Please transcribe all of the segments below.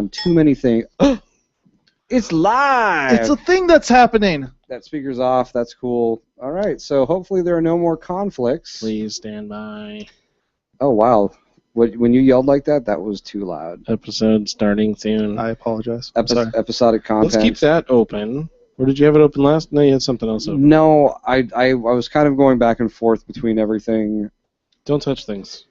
on too many things. It's live! It's a thing that's happening! That speaker's off. That's cool. All right, so hopefully there are no more conflicts. Please stand by. Oh, wow. When you yelled like that, that was too loud. Episode starting soon. I apologize. Episodic content. Let's keep that open. Or did you have it open last? No, you had something else open. No, I was kind of going back and forth between everything. Don't touch things.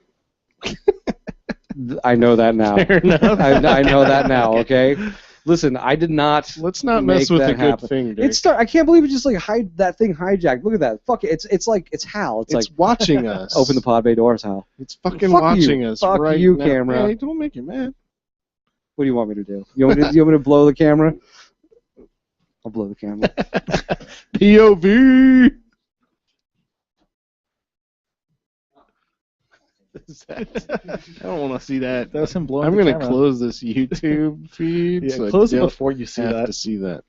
I know that now. Fair enough. I know that now, okay? Listen, I did not. Let's not mess with a good thing, Dick. I can't believe it just like that thing hijacked. Look at that. Fuck it. It's like it's Hal. It's like watching us. Open the pod bay doors, Hal. It's fucking watching us. Fuck right you, now. camera. Hey, don't make you mad. What do you want me to do? You want me to blow the camera? I'll blow the camera. POV. I don't want to see that. That was him blowing I'm the going camera. to close this YouTube feed. Yeah, so close I it don't before you see have that. to see that.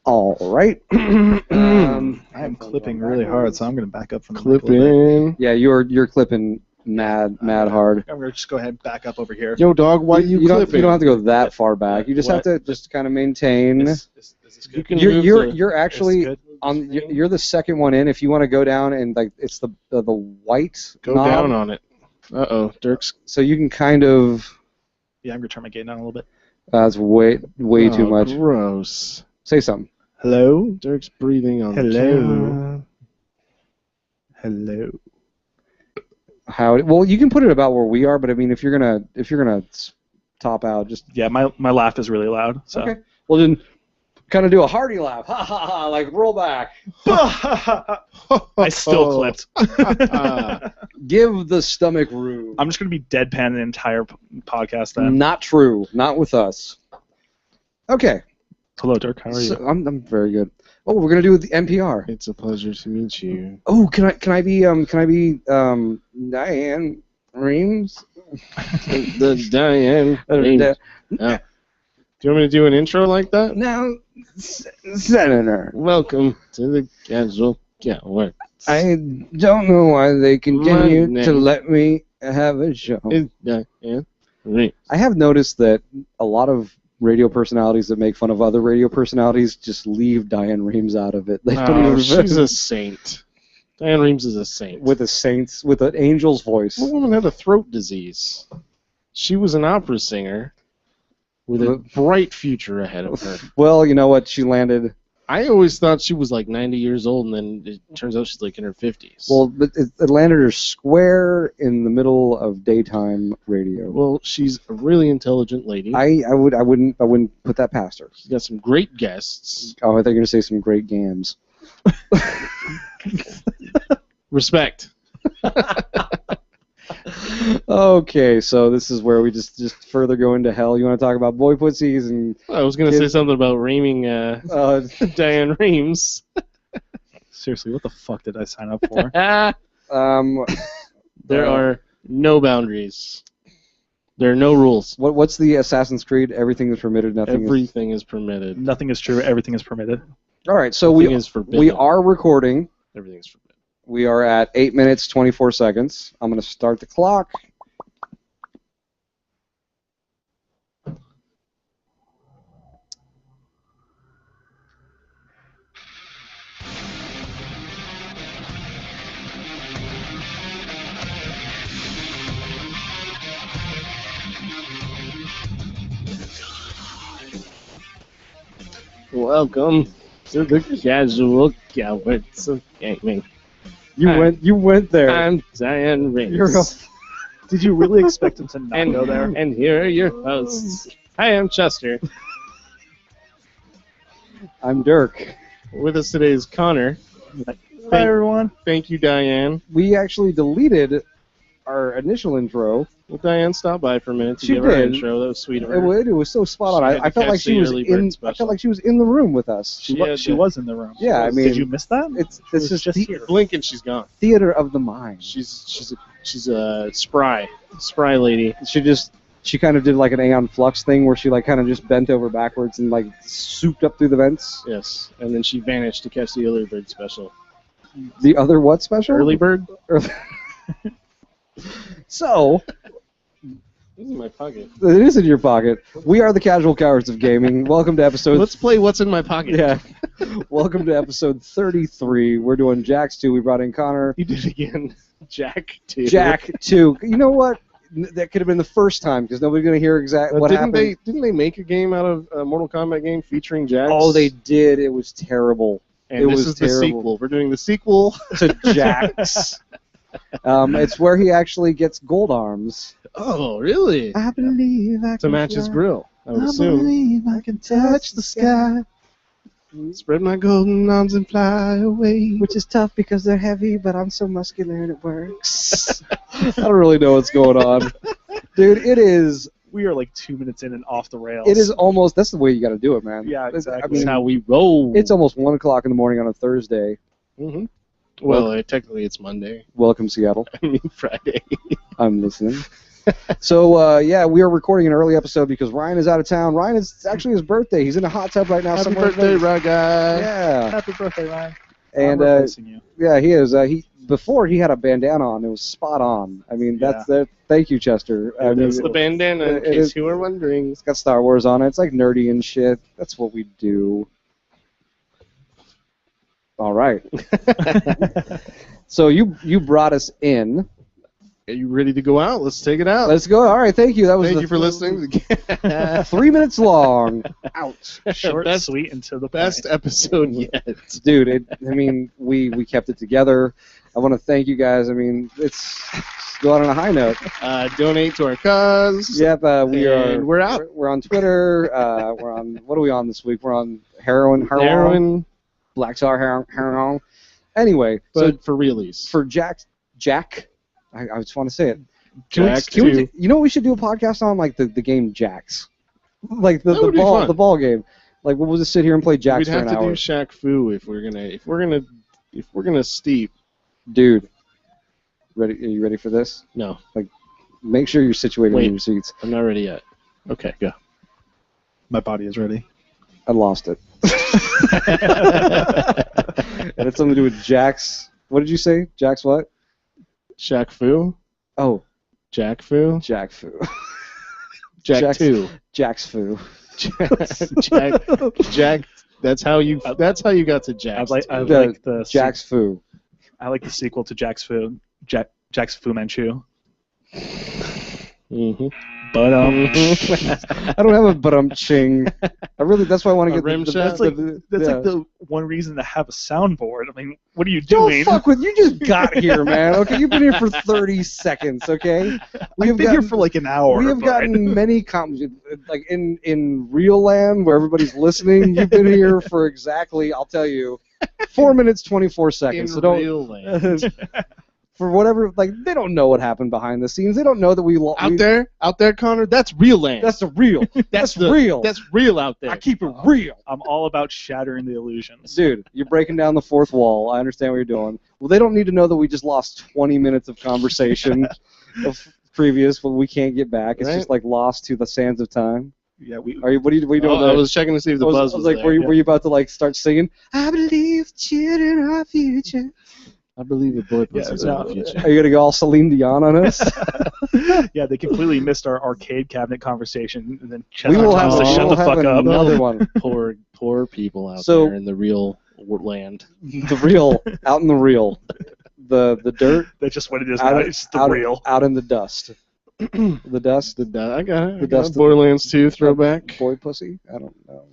All right. I am clipping really hard, so I'm going to back up from the mic a little bit. Clipping. Yeah, you're clipping mad hard. I'm going to just go ahead and back up over here. Yo, dog, why you clipping? You don't have to go that far back. You just have to just kind of maintain. Is this good? You can move You're actually good? on. You're the second one in. If you want to go down and like it's the white go knob, down on it. Uh-oh, Dirk's... so you can kind of. Yeah, I'm going to turn my gain down a little bit. That's way too much. Gross. Say something. Hello? Dirk's breathing on the Hello? camera. Hello? Well, you can put it about where we are, but I mean, if you're gonna top out, just Yeah, my laugh is really loud. So. okay. Well, then, kind of do a hearty laugh, ha ha ha, like roll back. I still clipped. Give the stomach room. I'm just going to be deadpan the entire podcast then. Not true. Not with us. Okay. Hello, Dirk. How are you? So, I'm very good. Oh, we're gonna do the NPR. It's a pleasure to meet you. Oh, can I be Diane Reams? The Diane. Oh. Do you want me to do an intro like that? Now, Senator. Welcome to the Casual Coward. I don't know why they continue My to name let me have a show. Is Diane Reams. I have noticed that a lot of radio personalities that make fun of other radio personalities just leave Diane Reams out of it. They don't Oh, even she's a saint. Diane Reams is a saint. with an angel's voice. The woman had a throat disease. She was an opera singer with a bright future ahead of her. Well, you know what? She landed. I always thought she was like 90 years old, and then it turns out she's like in her 50s. Well, but it landed her square in the middle of daytime radio. Well, she's a really intelligent lady. I wouldn't put that past her. She's got some great guests. Oh, I thought you were gonna say some great gams. Respect. Okay, so this is where we just further go into hell. You want to talk about boy pussies and I was going to say something about reaming Diane Reams. Seriously, what the fuck did I sign up for? There are no boundaries. There are no rules. what's the Assassin's Creed? Everything is permitted. Nothing. Everything is permitted. Nothing is true. Everything is permitted. All right, so Nothing is forbidden. we are recording. Everything is forbidden. We are at 8 minutes 24 seconds. I'm gonna start the clock. Welcome to the Casual Cowards of Gaming. You went there. I'm Diane Reams. Did you really expect him to not go there? And here are your hosts. I am Chester. I'm Dirk. With us today is Connor. Hi, everyone. Thank you, Diane. We actually deleted our initial intro. Well, Diane stopped by for a minute to She give her did. intro. That was sweet of her. It was so spot on. She had I to felt catch like she the was early bird in. I special. felt like she was in the room with us. She was in the room. Yeah, I mean, Did you miss that? It's was just just here. Blink and she's gone. theater of the mind. She's a spry lady. She kind of did like an Aeon Flux thing where she like kind of just bent over backwards and like souped up through the vents. Yes, and then she vanished to catch the early bird special. The other what special? Early bird? So, This is in my pocket. It is in your pocket. We are the Casual Cowards of Gaming. Welcome to episode... Let's play What's in My Pocket. Yeah. Welcome to episode 33. We're doing JAK's 2. We brought in Connor. You did it again. JAK 2. JAK 2. You know what? That could have been the first time because nobody's going to hear exactly what happened. Didn't they make a game out of a Mortal Kombat game featuring JAKs? Oh, they did. It was terrible. And this is the sequel. We're doing the sequel to JAK's. It's where he actually gets gold arms. Oh, really? I believe I can to match fly. his grill, I would assume. Believe I can touch the sky. Spread my golden arms and fly away. Which is tough because they're heavy, but I'm so muscular and it works. I don't really know what's going on. Dude, it is... We are like 2 minutes in and off the rails. It is almost... That's the way you got to do it, man. Yeah, exactly. I mean, That's how we roll. It's almost 1 o'clock in the morning on a Thursday. Mm-hmm. Well, technically it's Monday. Welcome, Seattle. I mean, Friday. I'm listening. So, yeah, we are recording an early episode because Ryan is out of town. Ryan, it's actually his birthday. He's in a hot tub right now. Happy birthday, Ryan guy. Yeah. Happy birthday, Ryan. And you. yeah, he is. Before he had a bandana on. It was spot on. I mean, that's the. Thank you, Chester. I mean, That's the bandana, in case you were wondering. It's got Star Wars on it. It's like nerdy and shit. That's what we do. All right. So you brought us in. Are you ready to go out? Let's take it out. Let's go. All right. Thank you. That was. Thank you for listening. 3 minutes long. Ouch. Short, sweet, and to the best point. episode yet. Dude, I mean, we kept it together. I want to thank you guys. I mean, it's go out on a high note. Donate to our cause. Yep, we're out. We're on Twitter. We're on. What are we on this week? We're on heroin, Black Tar heroin. Anyway, but so for realies. For JAK. I just want to say it. JAK you know what we should do a podcast on? Like the game JAKs. Like the ball game. Like we'll just sit here and play JAKs for an hour. We'd have to do Shaq Fu if we're gonna steep. Dude, ready? Are you ready for this? No. Like, make sure you're situated in your seats. I'm not ready yet. Okay, go. My body is ready. I lost it. And it's something to do with JAK's. What did you say? JAK's what? Shaq Fu. Oh, JAK Fu. JAK Fu. JAK 2. JAK's Fu. JAK. That's how you got to JAK. I like the JAK's Fu. I like the sequel to JAK's Fu. JAK's Fu Manchu. Mm-hmm. But I don't have a but-ching. That's why I want to get rim shot. That's like the one reason to have a soundboard. I mean, what are you doing? Don't fuck with you. Just got here, man. Okay, you've been here for 30 seconds. Okay, We've been here for like an hour. We have gotten many comments, like in real land where everybody's listening. You've been here for exactly, I'll tell you, 4 minutes 24 seconds. In so don't. Real land. For whatever, like they don't know what happened behind the scenes. They don't know that we out there, Connor. That's real land. That's the real. That's real. That's real out there. I keep it real. I'm all about shattering the illusions. Dude, you're breaking down the fourth wall. I understand what you're doing. Well, they don't need to know that we just lost 20 minutes of conversation of previous. Well, we can't get back. It's just like lost to the sands of time. Yeah, what are you doing? I was checking to see if the buzz was like, there. were you about to like start singing? I believe children are our future. I believe the boy puts us in the future. Are you gonna go all Celine Dion on us? Yeah, they completely missed our arcade cabinet conversation, and then we will have to shut the fuck up. Another one. Poor people out there in the real land. The real, out in the real, the dirt. That's just what it is now. It's the real. Out in the dust. The dust. I got it. The dust. Borderlands 2 throwback. Boy pussy. I don't know.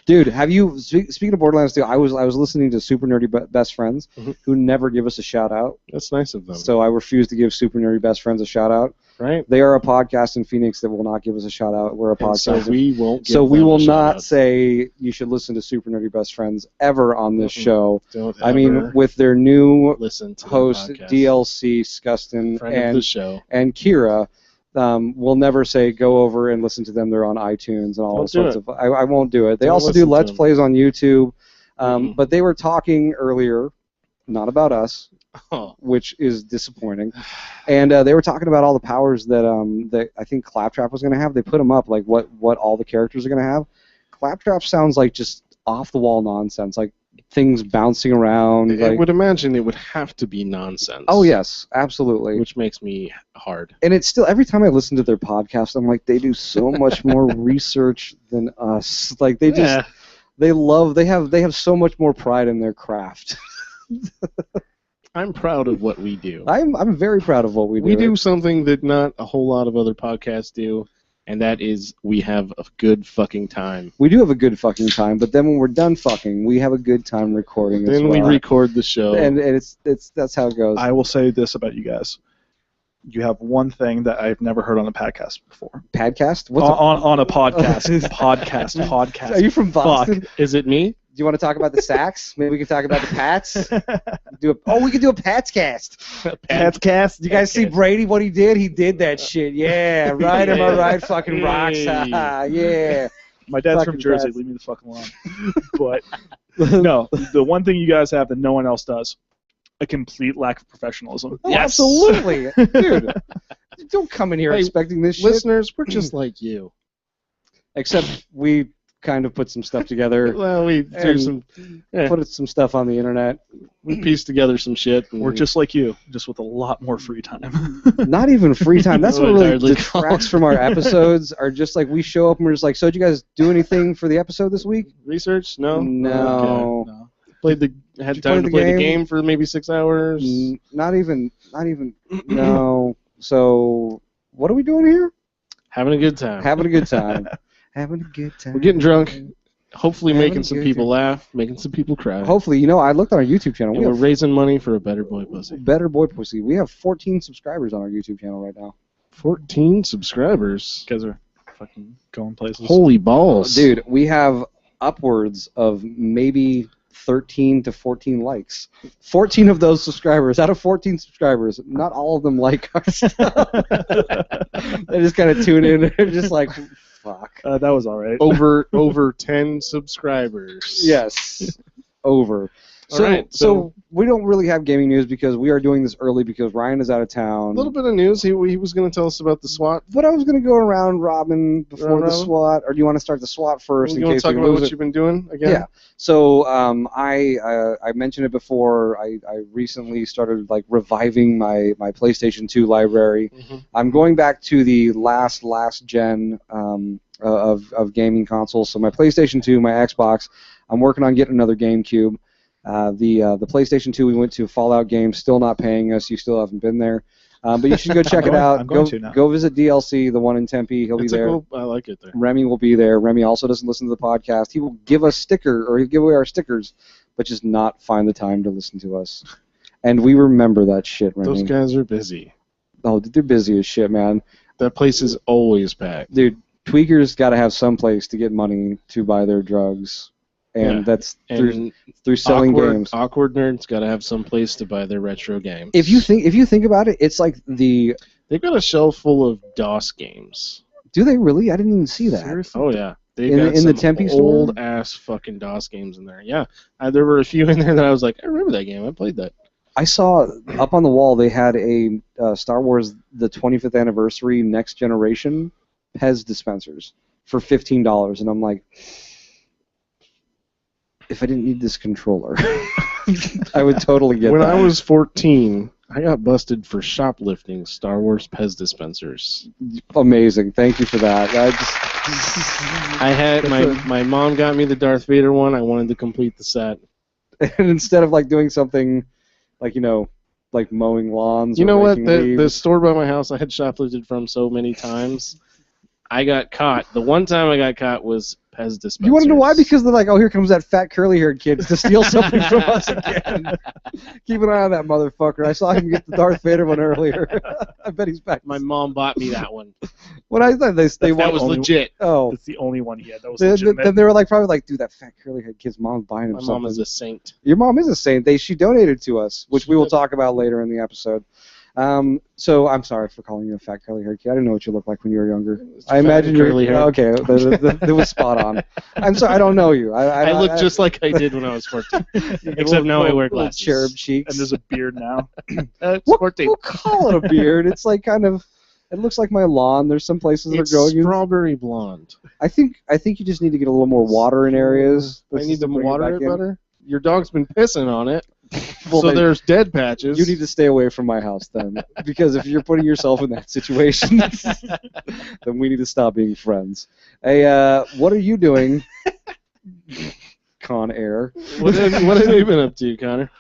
Dude, have you? Speaking of Borderlands 2, I was listening to Super Nerdy Best Friends, who never give us a shout out. That's nice of them. So I refuse to give Super Nerdy Best Friends a shout out. Right. They are a podcast in Phoenix that will not give us a shout out. We're a podcast. So we won't. So we will not say you should listen to Super Nerdy Best Friends ever on this show. Don't I mean, with their new listen to host DLC, Scuston, friend of the show, and Kira. We'll never say go over and listen to them. They're on iTunes and all sorts of. I won't do it. They also do Let's Plays on YouTube, but they were talking earlier, not about us, which is disappointing. And they were talking about all the powers that I think Claptrap was going to have. They put them up like what all the characters are going to have. Claptrap sounds like just off the wall nonsense. Like things bouncing around. I would imagine it would have to be nonsense. Oh yes, absolutely. Which makes me hard. And it's still, every time I listen to their podcast, I'm like, they do so much more research than us. Like they just, they have so much more pride in their craft. I'm proud of what we do. I'm very proud of what we do. We do something that not a whole lot of other podcasts do, and that is we have a good fucking time. We do have a good fucking time, but then when we're done fucking, we have a good time recording as well. Then we record the show. And it's that's how it goes. I will say this about you guys. You have one thing that I've never heard on a podcast before. Podcast? What's on a podcast. podcast. Are you from Boston? Fuck. Is it me? Do you want to talk about the Sacks? Maybe we can talk about the Pats. We could do a Pats cast. Pats cast. You guys see Brady? What he did? He did that shit. Yeah, right. Am I right? Fucking rocks. Yeah. My dad's from Jersey. Leave me the fuck alone. But no, the one thing you guys have that no one else does: a complete lack of professionalism. Oh, yes. Absolutely, dude. Don't come in here expecting this shit. Listeners, we're just like you. Except we kind of put some stuff together. Well, we threw put some stuff on the internet. We pieced together some shit. We're just like you, just with a lot more free time. Not even free time. That's what really detracts from our episodes. Are just like we show up and we're just like, so did you guys do anything for the episode this week? Research? No. No. Okay. Had time to play the game for maybe 6 hours. Not even. No. So what are we doing here? Having a good time. Having a good time. Having a good time. We're getting drunk. Hopefully making some people laugh, making some people cry. Hopefully, I looked on our YouTube channel. We're raising money for a Better Boy Pussy. Better Boy Pussy. We have 14 subscribers on our YouTube channel right now. 14 subscribers? You guys are fucking going places. Holy balls. Dude, we have upwards of maybe 13 to 14 likes. 14 of those subscribers, out of 14 subscribers, not all of them like our stuff. They just kind of tune in. They're just like, fuck. That was all right. Over 10 subscribers. Yes. Over. So we don't really have gaming news because we are doing this early because Ryan is out of town. A little bit of news. He was going to tell us about the SWAT. But I was going to go around Robin before the SWAT, or do you want to start the SWAT first? You want to talk about what you've been doing again? Yeah. So I mentioned it before. I recently started reviving my PlayStation 2 library. Mm-hmm. I'm going back to the last gen of gaming consoles. So my PlayStation 2, my Xbox. I'm working on getting another GameCube. The PlayStation 2, we went to Fallout Games, still not paying us. You still haven't been there. But you should go check it out. Go visit DLC, the one in Tempe. He'll be there. I like it there. Remy will be there. Remy also doesn't listen to the podcast. He will give us he'll give away our stickers, but just not find the time to listen to us. And we remember that shit, Remy. Those guys are busy. Oh, they're busy as shit, man. That place is always packed. Dude, tweakers got to have some place to get money to buy their drugs. And that's through selling games. Awkward nerds got to have some place to buy their retro games. If you think about it, it's like they've got a shelf full of DOS games. Do they really? I didn't even see that. Seriously? Oh yeah, in the Tempe store. Old ass fucking DOS games in there. Yeah, there were a few in there that I was like, I remember that game. I played that. I saw up on the wall they had a Star Wars the 25th anniversary Next Generation Pez dispensers for $15, and I'm like, if I didn't need this controller, I would totally get when that. When I was 14, I got busted for shoplifting Star Wars Pez dispensers. Amazing. Thank you for that. I had my mom got me the Darth Vader one. I wanted to complete the set. And instead of doing something like mowing lawns. You know what? The store by my house I had shoplifted from so many times. I got caught. The one time I got caught was Pez dispensers. You want to know why? Because they're like, oh, here comes that fat curly-haired kid to steal something from us again. Keep an eye on that motherfucker. I saw him get the Darth Vader one earlier. I bet he's back. My mom bought me that one. What I thought that was legit. Oh, that's the only one he had. That was legitimate. Then they were probably dude, that fat curly-haired kid's mom's buying him something. My mom is a saint. Your mom is a saint. She donated to us, which we will talk about later in the episode. So I'm sorry for calling you a fat curly-haired kid. I didn't know what you looked like when you were younger. I imagine you're curly hair. Okay. It was spot on. I'm sorry, I don't know you. I look just like I did when I was 14, except now I wear glasses. Cherub cheeks. And there's a beard now. We'll call it a beard. It's it looks like my lawn. There's some places that are growing. Strawberry blonde. I think you just need to get a little more water in areas. I need to water it better. your dog's been pissing on it. Well, so there's dead patches. You need to stay away from my house then, because if you're putting yourself in that situation, then we need to stop being friends. Hey, what are you doing, Con Air? What have you been up to, Connor?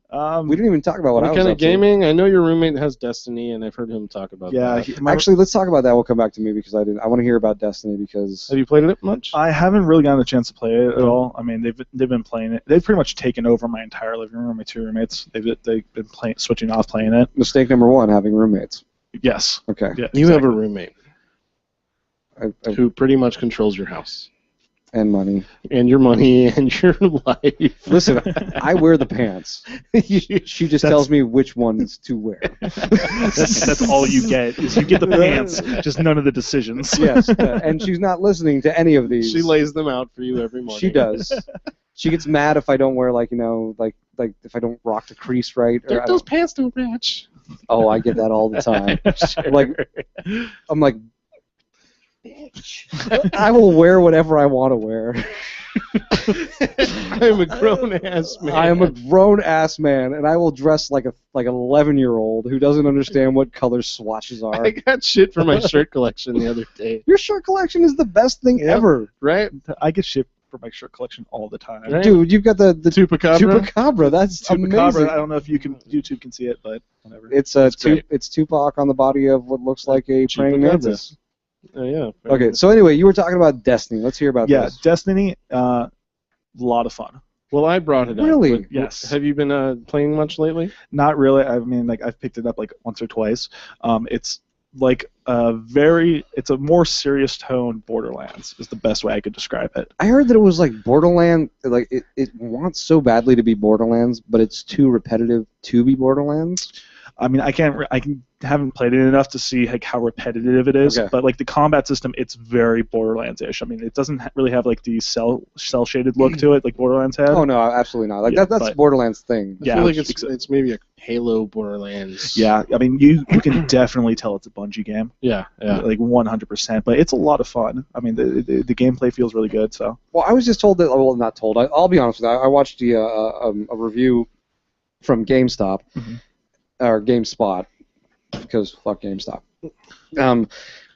We didn't even talk about what I was kind up of gaming. I know your roommate has Destiny, and I've heard him talk about that. Actually, let's talk about that. We'll come back to me because I want to hear about Destiny because. Have you played it much? I haven't really gotten a chance to play it at all. I mean, they've been playing it. They've pretty much taken over my entire living room. My two roommates. They've been switching off playing it. Mistake number one: having roommates. Yes. Okay. Yeah, you have a roommate who pretty much controls your house. And money. And your money and your life. Listen, I wear the pants. She just tells me which ones to wear. That's all you get. Is you get the pants, just none of the decisions. Yes, and she's not listening to any of these. She lays them out for you every morning. She does. She gets mad if I don't wear like if I don't rock the crease right. Those pants don't match. Oh, I get that all the time. Sure. I'm like. I will wear whatever I want to wear. I am a grown-ass man. I am a grown-ass man, and I will dress like an 11-year-old who doesn't understand what color swatches are. I got shit for my shirt collection the other day. Your shirt collection is the best thing ever. Right? I get shit for my shirt collection all the time. Right? Dude, you've got the Chupacabra? That's amazing. Chupacabra. I don't know if YouTube can see it, but whatever. It's Tupac on the body of what looks like a praying mantis. Oh, yeah. Okay, so anyway, you were talking about Destiny. Let's hear about this. Yeah, Destiny, a lot of fun. Well, I brought it up. Really? Yes. Have you been playing much lately? Not really. I mean, I've picked it up once or twice. It's it's a more serious tone Borderlands is the best way I could describe it. I heard that it was like Borderlands, like it wants so badly to be Borderlands, but it's too repetitive to be Borderlands. I mean, I haven't played it enough to see how repetitive it is, but the combat system, it's very Borderlands-ish. I mean, it doesn't really have the cell-shaded look to it like Borderlands had. Oh no, absolutely not. That's Borderlands thing. I feel like it's maybe a Halo Borderlands. Yeah, I mean, you can definitely tell it's a Bungie game. Yeah. 100%. But it's a lot of fun. I mean, the gameplay feels really good. So. Well, I was just told that. Well, not told. I'll be honest with you. I watched a review from GameStop. Mm-hmm. Or GameSpot, because fuck GameStop.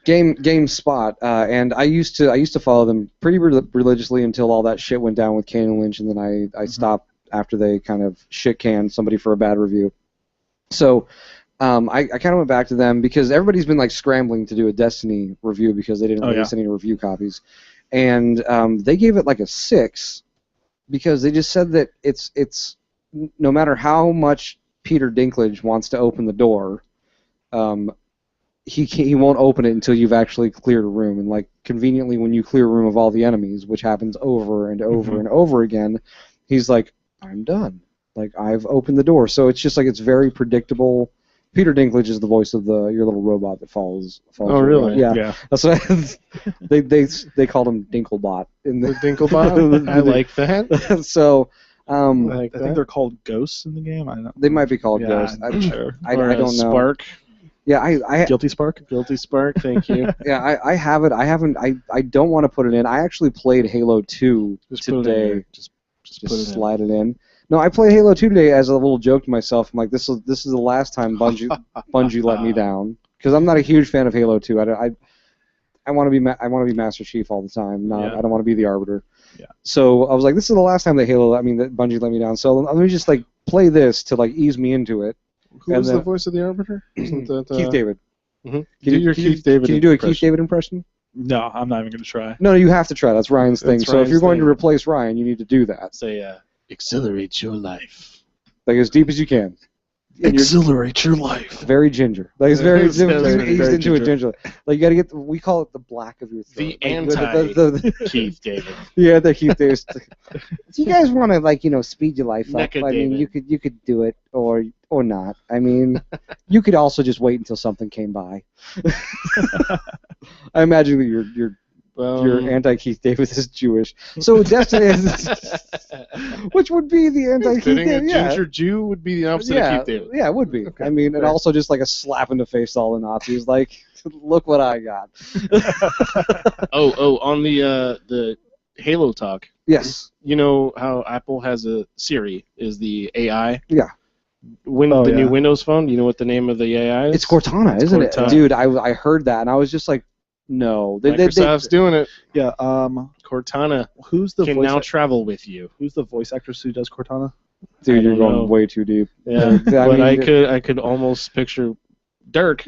GameSpot, and I used to follow them pretty religiously until all that shit went down with Kane and Lynch, and then I stopped after they kind of shit canned somebody for a bad review. So I kind of went back to them because everybody's been scrambling to do a Destiny review because they didn't release any review copies, and they gave it a 6 because they just said that it's no matter how much Peter Dinklage wants to open the door, he won't open it until you've actually cleared a room. And conveniently, when you clear a room of all the enemies, which happens over and over and over again, he's like, "I'm done. I've opened the door." So it's just it's very predictable. Peter Dinklage is the voice of your little robot that falls. Oh, really? Yeah. That's what they called him Dinklebot. The Dinklebot. I like that. So. I think they're called ghosts in the game. I don't know. They might be called ghosts. I'm sure. I don't know. Spark. Yeah, I Guilty Spark. Guilty Spark. Thank you. Yeah, I have it. I haven't. I don't want to put it in. I actually played Halo 2 today. Just slide it in. No, I played Halo 2 today as a little joke to myself. I'm like, this is the last time Bungie let me down because I'm not a huge fan of Halo 2. I want to be Master Chief all the time. I don't want to be the Arbiter. Yeah. So I was like, this is the last time that Bungie let me down. So let me just play this to ease me into it. Who was the voice of the Arbiter? Isn't that, Keith David. Mm-hmm. Can you do a Keith David impression? No, I'm not even going to try. No, you have to try. That's Ryan's thing. So if you're going to replace Ryan, you need to do that. Say, accelerate your life. As deep as you can. Exhilarate your life. Very ginger. It's very eased into a ginger. You got to get. We call it the black of your throat. The anti Keith David. Yeah, the Keith David. Do you guys want to speed your life up? I mean, you could do it or not. I mean, you could also just wait until something came by. I imagine that your anti-Keith David is Jewish. So Destiny is... which would be the anti-Keith David. A ginger Jew would be the opposite of Keith David. Yeah, it would be. Okay. I mean, and also just a slap in the face to all the Nazis. Look what I got. On the Halo talk. Yes. You know how Apple has a Siri is the AI? Yeah. New Windows Phone, do you know what the name of the AI is? It's Cortana, isn't it? Dude, I heard that, and I was just like, no. Microsoft's doing it. Yeah. Cortana Who's the can now travel with you. Who's the voice actress who does Cortana? Dude, you're going way too deep. Yeah, but I could almost picture Dirk,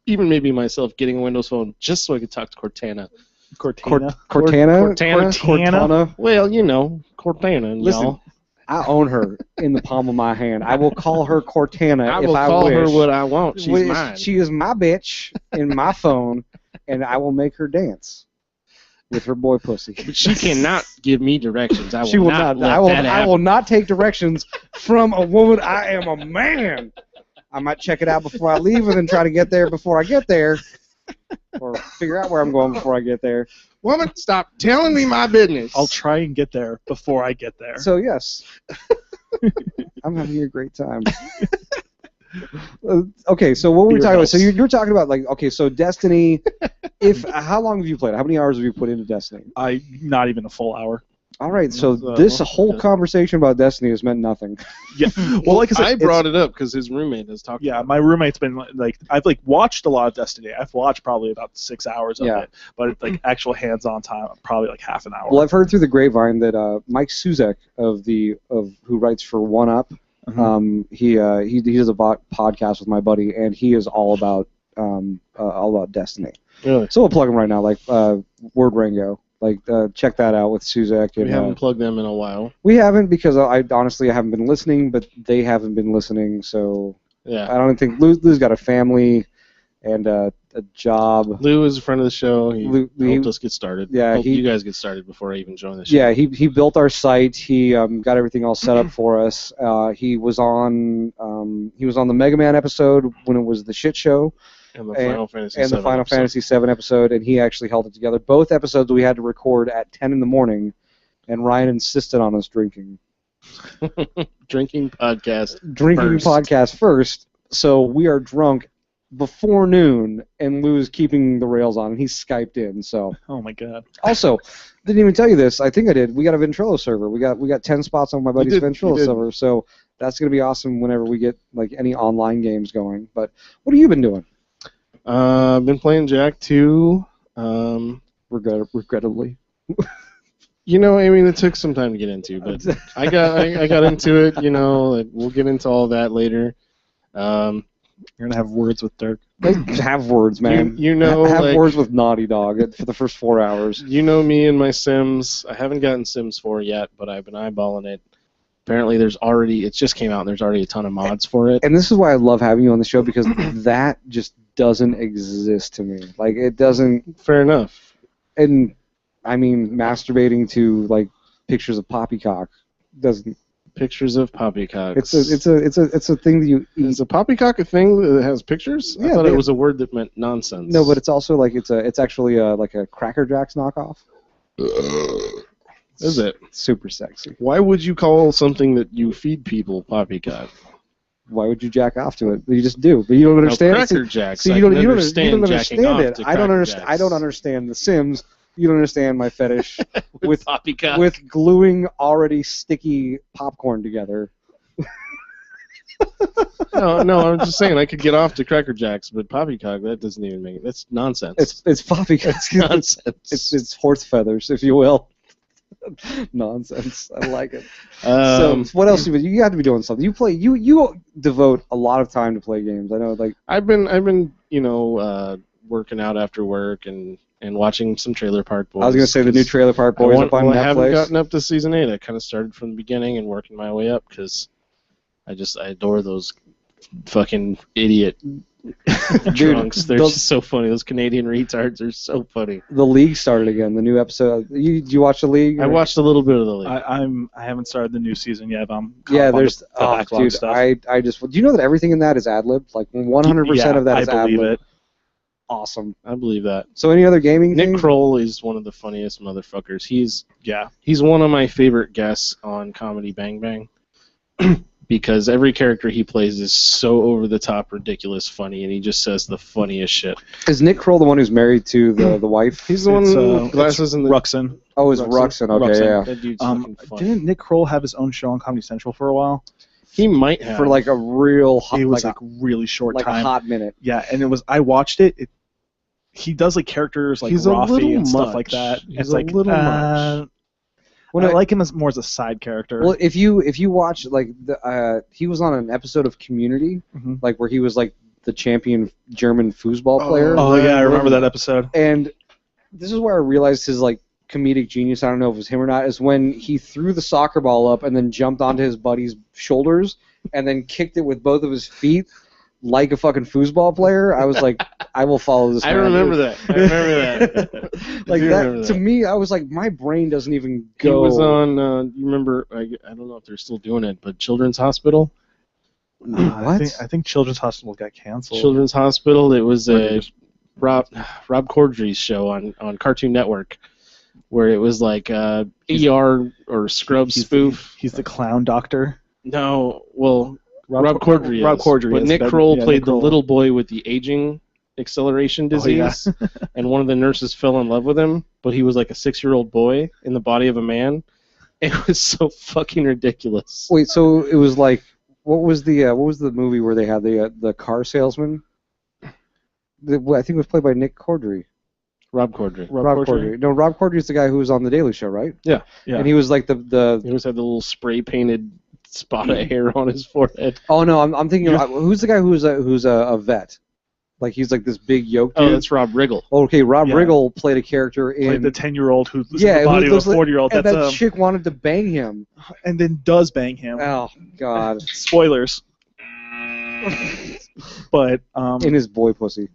even maybe myself, getting a Windows Phone just so I could talk to Cortana. Cortana? Well, you know, Cortana. Listen, y'all. I own her in the palm of my hand. I will call her Cortana if I wish. I will call her what I want. She's mine. She is my bitch in my phone, and I will make her dance with her boy pussy. But she cannot give me directions. She will not. I will not take directions from a woman. I am a man. I might check it out before I leave and then try to get there before I get there. Or figure out where I'm going before I get there. Woman, stop telling me my business. I'll try and get there before I get there. So, yes. I'm having a great time. Okay, so what were we talking about? So you're talking about, like, okay, so Destiny, how long have you played? How many hours have you put into Destiny? Not even a full hour. All right, so this whole conversation about Destiny has meant nothing. Yeah, well, like I said, I brought it up because his roommate has talked. Yeah, my roommate's been like, I've like watched a lot of Destiny. I've watched probably about 6 hours of it, but like actual hands-on time, probably like half an hour. Well, I've heard through the grapevine that Mike Suzek of who writes for One Up, he does a podcast with my buddy, and he is all about Destiny. Really? So we'll plug him right now, like Word Rango. Like, check that out with Suzek. We haven't plugged them in a while. We haven't because I honestly haven't been listening, but they haven't been listening, so I don't think Lou's got a family and a job. Lou is a friend of the show. He helped us get started. Yeah, you guys get started before I even join the show. Yeah, he built our site. He got everything all set up for us. He was on the Mega Man episode when it was the shit show. And the Final Fantasy VII episode, and he actually held it together. Both episodes we had to record at 10 in the morning, and Ryan insisted on us drinking. Drinking podcast first, so we are drunk before noon, and Lou's keeping the rails on, and he's Skyped in, so. Oh my god. Also, didn't even tell you this, I think I did, we got a Ventrilo server. We got 10 spots on my buddy's Ventrilo server, so that's going to be awesome whenever we get like any online games going. But what have you been doing? I've been playing JAK 2. Regrettably. You know, I mean, it took some time to get into, but I got into it. You know, like, we'll get into all that later. You're gonna have words with Dirk. Have words, man. You know, have words with Naughty Dog for the first 4 hours. You know me and my Sims. I haven't gotten Sims 4 yet, but I've been eyeballing it. Apparently, it just came out, and there's already a ton of mods for it. And this is why I love having you on the show, because that just doesn't exist to me. Like, it doesn't. Fair enough. And I mean, masturbating to like pictures of poppycock doesn't. Pictures of poppycocks. It's a thing that you eat. Is a poppycock a thing that has pictures? I thought it was a word that meant nonsense. No, but it's also like it's actually like a Cracker Jacks knockoff. Is it? Super sexy. Why would you call something that you feed people poppycock? Why would you jack off to it? You just do, but you don't understand. Cracker Jacks. See, you don't understand it. I don't understand. I don't understand The Sims. You don't understand my fetish with poppycock. With gluing already sticky popcorn together. No, I'm just saying I could get off to Cracker Jacks, but poppycock, that doesn't even make it. That's nonsense. It's poppycock. It's nonsense. It's horse feathers, if you will. Nonsense. I like it. So what else? You got to be doing something. You play. You devote a lot of time to play games. I know. Like I've been working out after work and watching some Trailer Park Boys. I was gonna say the new Trailer Park Boys up on Netflix. I haven't gotten up to season 8. I kind of started from the beginning and working my way up because I adore those fucking idiot drunks. They're just so funny. Those Canadian retards are so funny. The League started again. The new episode. You watch the League? I watched a little bit of the League. I haven't started the new season yet. But I'm there's the backlog dude. stuff. I just. Do you know that everything in that is ad lib? Like 100% of that is ad lib. I believe it. Awesome. I believe that. So any other gaming Nick things? Kroll is one of the funniest motherfuckers. He's one of my favorite guests on Comedy Bang Bang. because every character he plays is so over the top, ridiculous, funny, and he just says the funniest shit. Is Nick Kroll the one who's married to the wife? He's the one with glasses and Ruxin. Oh, it's Ruxin. Okay, Ruxin. yeah. That dude's fucking funny. Didn't Nick Kroll have his own show on Comedy Central for a while? He might have. For like a real hot, it was like really short like time. a hot minute. Yeah, and it was. I watched it. He does like characters like Rafi and stuff like that. He's a little much. When I like him more as a side character. Well, if you watch like he was on an episode of Community, like where he was like the champion German foosball player. Oh yeah, I remember that episode. And this is where I realized his like comedic genius. I don't know if it was him or not. Is when he threw the soccer ball up and then jumped onto his buddy's shoulders and then kicked it with both of his feet like a fucking foosball player. I was like, I will follow this. I remember that. Like that to me, I was like, my brain doesn't even go. He was on. You remember? I don't know if they're still doing it, but Children's Hospital. What? I think Children's Hospital got canceled. Children's Hospital. It was a Rob Corddry's show on Cartoon Network, where it was like ER or Scrubs spoof. He's the clown doctor. No, well, Rob Corddry is. Rob Corddry but is. Nick Kroll played the little boy with the aging acceleration disease, and one of the nurses fell in love with him, but he was like a 6-year-old boy in the body of a man. It was so fucking ridiculous. Wait, so it was like, what was the movie where they had the car salesman? I think it was played by Nick Corddry. Rob Corddry. Rob Corddry. No, Rob Corddry is the guy who was on The Daily Show, right? Yeah. And he was like the. He always had the little spray painted spot of hair on his forehead. Oh no, I'm thinking of, who's the guy who's a vet? Like he's like this big yoke dude. Oh, that's Rob Riggle. Okay, Rob Riggle played a character in played the 10-year-old who's in the body of a 40-year-old. And that chick wanted to bang him. And then does bang him. Oh God. Spoilers. But in his boy pussy.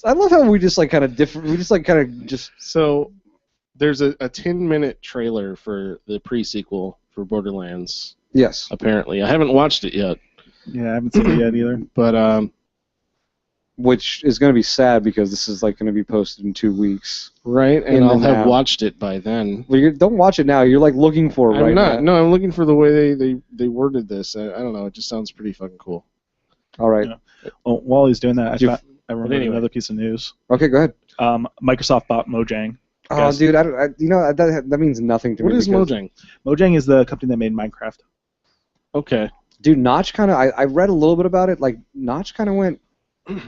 I love how we just like kind of different. We just like kind of just. So there's a 10-minute trailer for the pre-sequel for Borderlands. Yes. Apparently, I haven't watched it yet. Yeah, I haven't seen it yet either. But which is going to be sad because this is like going to be posted in 2 weeks. Right, and I'll have watched it by then. Well, don't watch it now. You're like looking for it right now. I'm not. No, I'm looking for the way they worded this. I don't know. It just sounds pretty fucking cool. All right. Yeah. Well, while he's doing that, I remember another piece of news. Okay, go ahead. Microsoft bought Mojang. Oh, dude, that means nothing to me. What is Mojang? Mojang is the company that made Minecraft. Okay. Dude, Notch kind of. I read a little bit about it. Like Notch kind of went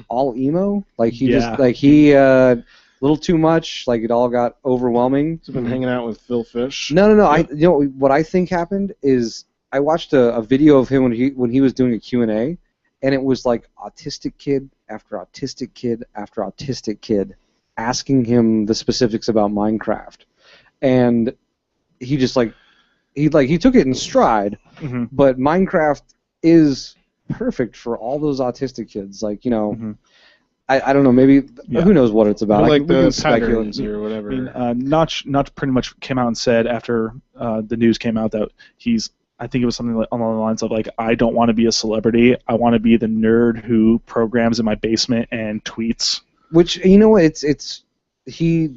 all emo. Like he just like he a little too much. Like it all got overwhelming. He's been hanging out with Phil Fish. No. You know what I think happened is I watched a video of him when he was doing a Q&A, and it was like autistic kid after autistic kid after autistic kid asking him the specifics about Minecraft, and he just he took it in stride. Mm-hmm. But Minecraft is perfect for all those autistic kids. Like, you know, mm-hmm. I don't know, maybe who knows what it's about. Or like the patterns or whatever. I mean, Notch pretty much came out and said after the news came out that I think it was something like along the lines of like, I don't want to be a celebrity. I want to be the nerd who programs in my basement and tweets. Which, you know, it's he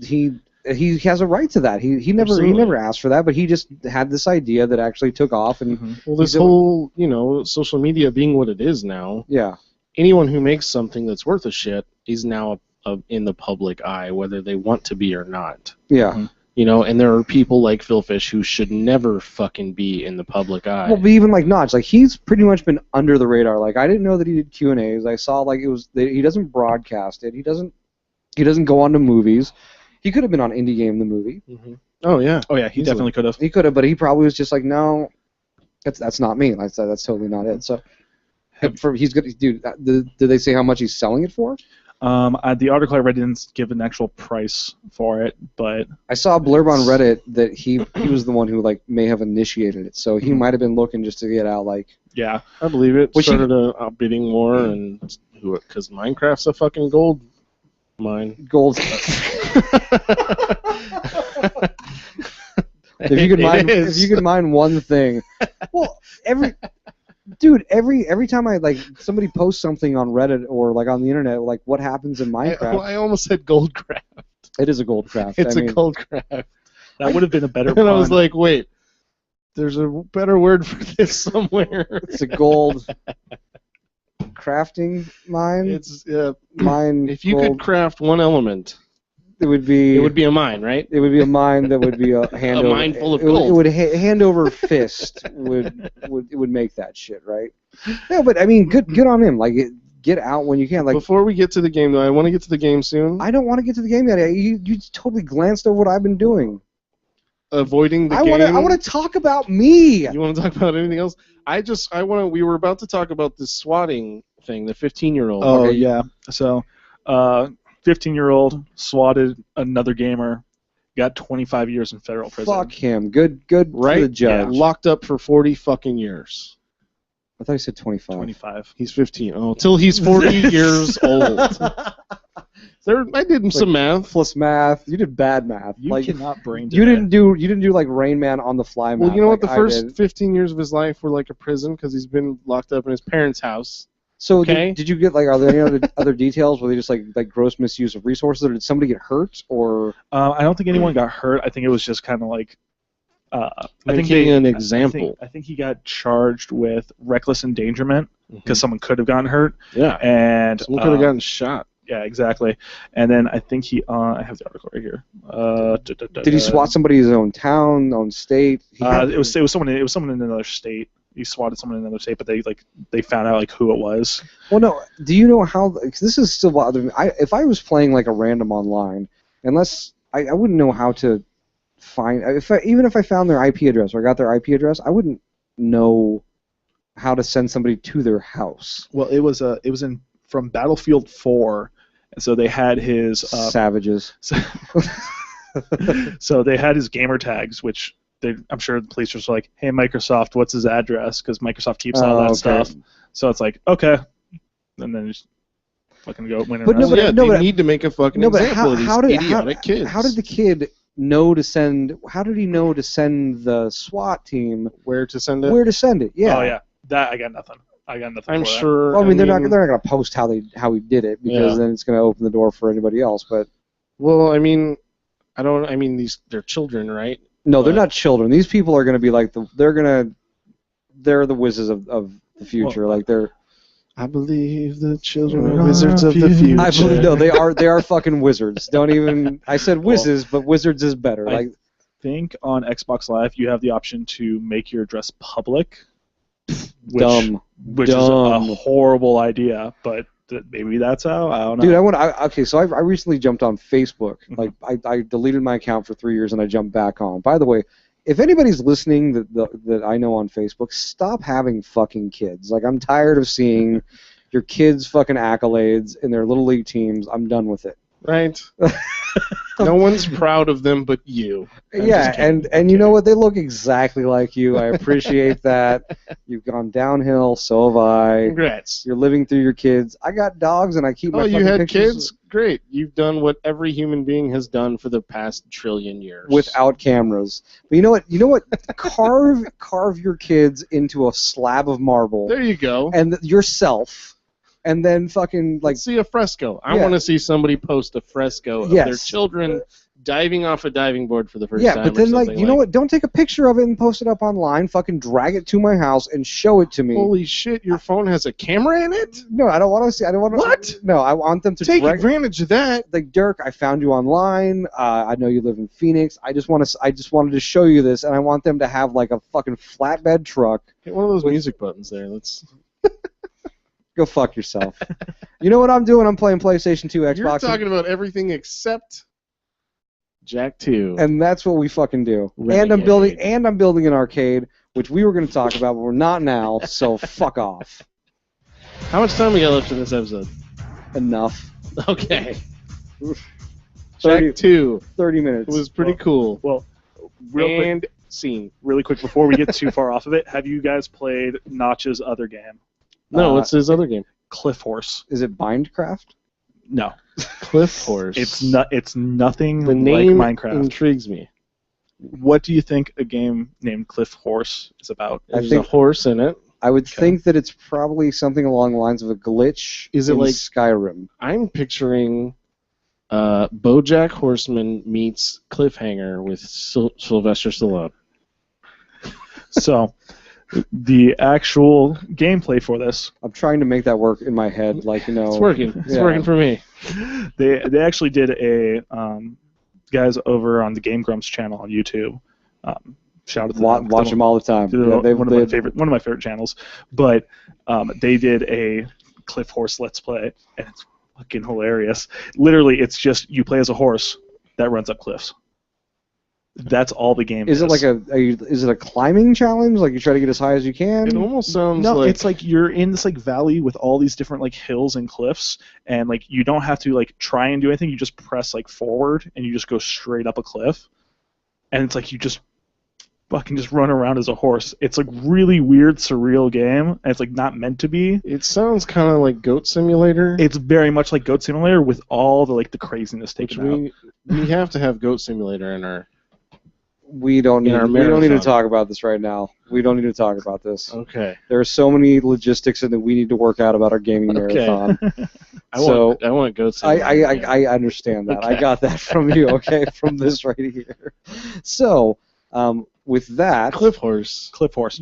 has a right to that. He never asked for that, but he just had this idea that actually took off. And mm-hmm. Well, this whole social media being what it is now. Yeah. Anyone who makes something that's worth a shit is now in the public eye, whether they want to be or not. Yeah. Mm-hmm. You know, and there are people like Phil Fish who should never fucking be in the public eye. Well, but even like Notch, like he's pretty much been under the radar. Like I didn't know that he did Q&As. I saw like he doesn't broadcast it. He doesn't go on to movies. He could have been on Indie Game the movie. Mm-hmm. Oh yeah. He definitely could have. He could have, but he probably was just like, no, that's not me. That's totally not it. So he's good. Dude, did they say how much he's selling it for? The article I read didn't give an actual price for it, but I saw a blurb on Reddit that he was the one who like may have initiated it, so he might have been looking just to get out. Like, yeah, I believe it. Started a bidding war, and because Minecraft's a fucking gold mine. Gold. If you could mine one thing, well, every time somebody posts something on Reddit or like on the internet, like what happens in Minecraft. I almost said Goldcraft. It is a Goldcraft. It's a Goldcraft. That would have been a better. And I was like, wait, There's a better word for this somewhere. It's a gold crafting mine. It's mine. If you gold. could craft one element, it would be a mine, right? It would be a mine that would be a hand a over. mine full of gold. It would hand over fist would make that shit, right? Yeah, but I mean, good on him. Like, get out when you can. Like, before we get to the game, though, I want to get to the game soon. I don't want to get to the game yet. You totally glanced over what I've been doing. Avoiding the game. I want to talk about me. You want to talk about anything else? We were about to talk about the swatting thing, the 15-year-old. Oh, okay. Yeah. So, 15-year-old swatted another gamer, got 25 years in federal prison. Fuck him. Good right? For the judge. Yeah. Locked up for 40 fucking years. I thought he said 25. 25. He's 15. Oh, till he's 40 years old. I did some math. Plus math. You did bad math. You cannot brain You didn't do like Rain Man on the fly math. Well, you know what? Like the first 15 years of his life were like a prison because he's been locked up in his parents' house. So did you get, like, are there any other details? Were they just like gross misuse of resources, or did somebody get hurt? Or I don't think anyone got hurt. I think it was just kind of like I think an example. I think he got charged with reckless endangerment because someone could have gotten hurt. Yeah. And someone could have gotten shot. Yeah, exactly. And then I think I have the article right here. Did he swat somebody in his own town, own state? It was someone in another state. He swatted someone in another state, but they found out like who it was. Well, no. Do you know how? Cause this is still bothering me. If I was playing like a random online, unless I wouldn't know how to find. Even if I found their IP address or I got their IP address, I wouldn't know how to send somebody to their house. Well, it was from Battlefield 4, and so they had his savages. So they had his gamer tags, which I'm sure the police were just like, "Hey, Microsoft, what's his address?" Because Microsoft keeps all that stuff. So it's like, okay, and then just fucking go win. But they need to make a fucking example of these idiotic kids. How did the kid know to send? How did he know to send the SWAT team? Where to send it? Where to send it? Yeah. Oh yeah, that I got nothing. I'm sure. Well, they're not going to post how he did it because then it's going to open the door for anybody else. But they're children, right? No, they're not children. These people are going to be like they're the wizards of the future. Well, like they're. I believe the children are wizards of the future. I believe they are fucking wizards. Don't even. I said whizzes, but wizards is better. I think on Xbox Live you have the option to make your address public. Which is a horrible idea, but maybe that's how. I don't know. Dude, so I recently jumped on Facebook. Like I deleted my account for 3 years and I jumped back on. By the way, if anybody's listening that I know on Facebook, stop having fucking kids. Like, I'm tired of seeing your kids' fucking accolades in their little league teams. I'm done with it. Right. No one's proud of them but you. And you know what? They look exactly like you. I appreciate that. You've gone downhill, so have I. Congrats. You're living through your kids. I got dogs and I keep my fucking you had pictures. Kids? Great. You've done what every human being has done for the past trillion years. Without cameras. But you know what? Carve your kids into a slab of marble. There you go. And yourself. And then fucking like see a fresco. I want to see somebody post a fresco of their children diving off a diving board for the first time. Yeah, but then you know what? Don't take a picture of it and post it up online. Fucking drag it to my house and show it to me. Holy shit! Your phone has a camera in it? No, I don't want to see. I don't want to. What? No, I want them to take advantage of that. Like, Dirk, I found you online. I know you live in Phoenix. I just wanted to show you this, and I want them to have like a fucking flatbed truck. Hit one of those music buttons there. Let's. Go fuck yourself. You know what I'm doing? I'm playing PlayStation 2, Xbox. You're talking about everything except JAK 2. And that's what we fucking do. Renegade. And I'm building an arcade, which we were going to talk about, but we're not now. So fuck off. How much time we got left in this episode? Enough. Okay. JAK 2. 30 minutes. It was pretty cool. Well, really quick before we get too far off of it, have you guys played Notch's other game? No, what's his other game? Cliff Horse. Is it Bindcraft? No. Cliff Horse. It's nothing the name like Minecraft. Intrigues me. What do you think a game named Cliff Horse is about? There's a horse in it. I would think that it's probably something along the lines of a glitch. Is it in like Skyrim? I'm picturing BoJack Horseman meets Cliffhanger with Sylvester Stallone. So, the actual gameplay for this. I'm trying to make that work in my head, like, you know. It's working. It's working for me. They actually did a guys over on the Game Grumps channel on YouTube. Shout out to them. Watch them all the time. One of my favorite channels. But they did a Cliff Horse Let's Play, and it's fucking hilarious. Literally, it's just you play as a horse that runs up cliffs. That's all the game is. Is it like is it a climbing challenge? Like you try to get as high as you can? It almost sounds no, like... it's like you're in this like valley with all these different like hills and cliffs, and like you don't have to like try and do anything. You just press like forward, and you just go straight up a cliff, and it's like you just fucking just run around as a horse. It's like really weird, surreal game, and it's like not meant to be. It sounds kind of like Goat Simulator. It's very much like Goat Simulator with all the like the craziness taken out. We have to have Goat Simulator in our... We don't need to talk about this right now. We don't need to talk about this. Okay. There are so many logistics that we need to work out about our gaming marathon. I want Goat Simulator. I understand that. Okay. I got that from you, okay, from this right here. So, with that... Cliff Horse.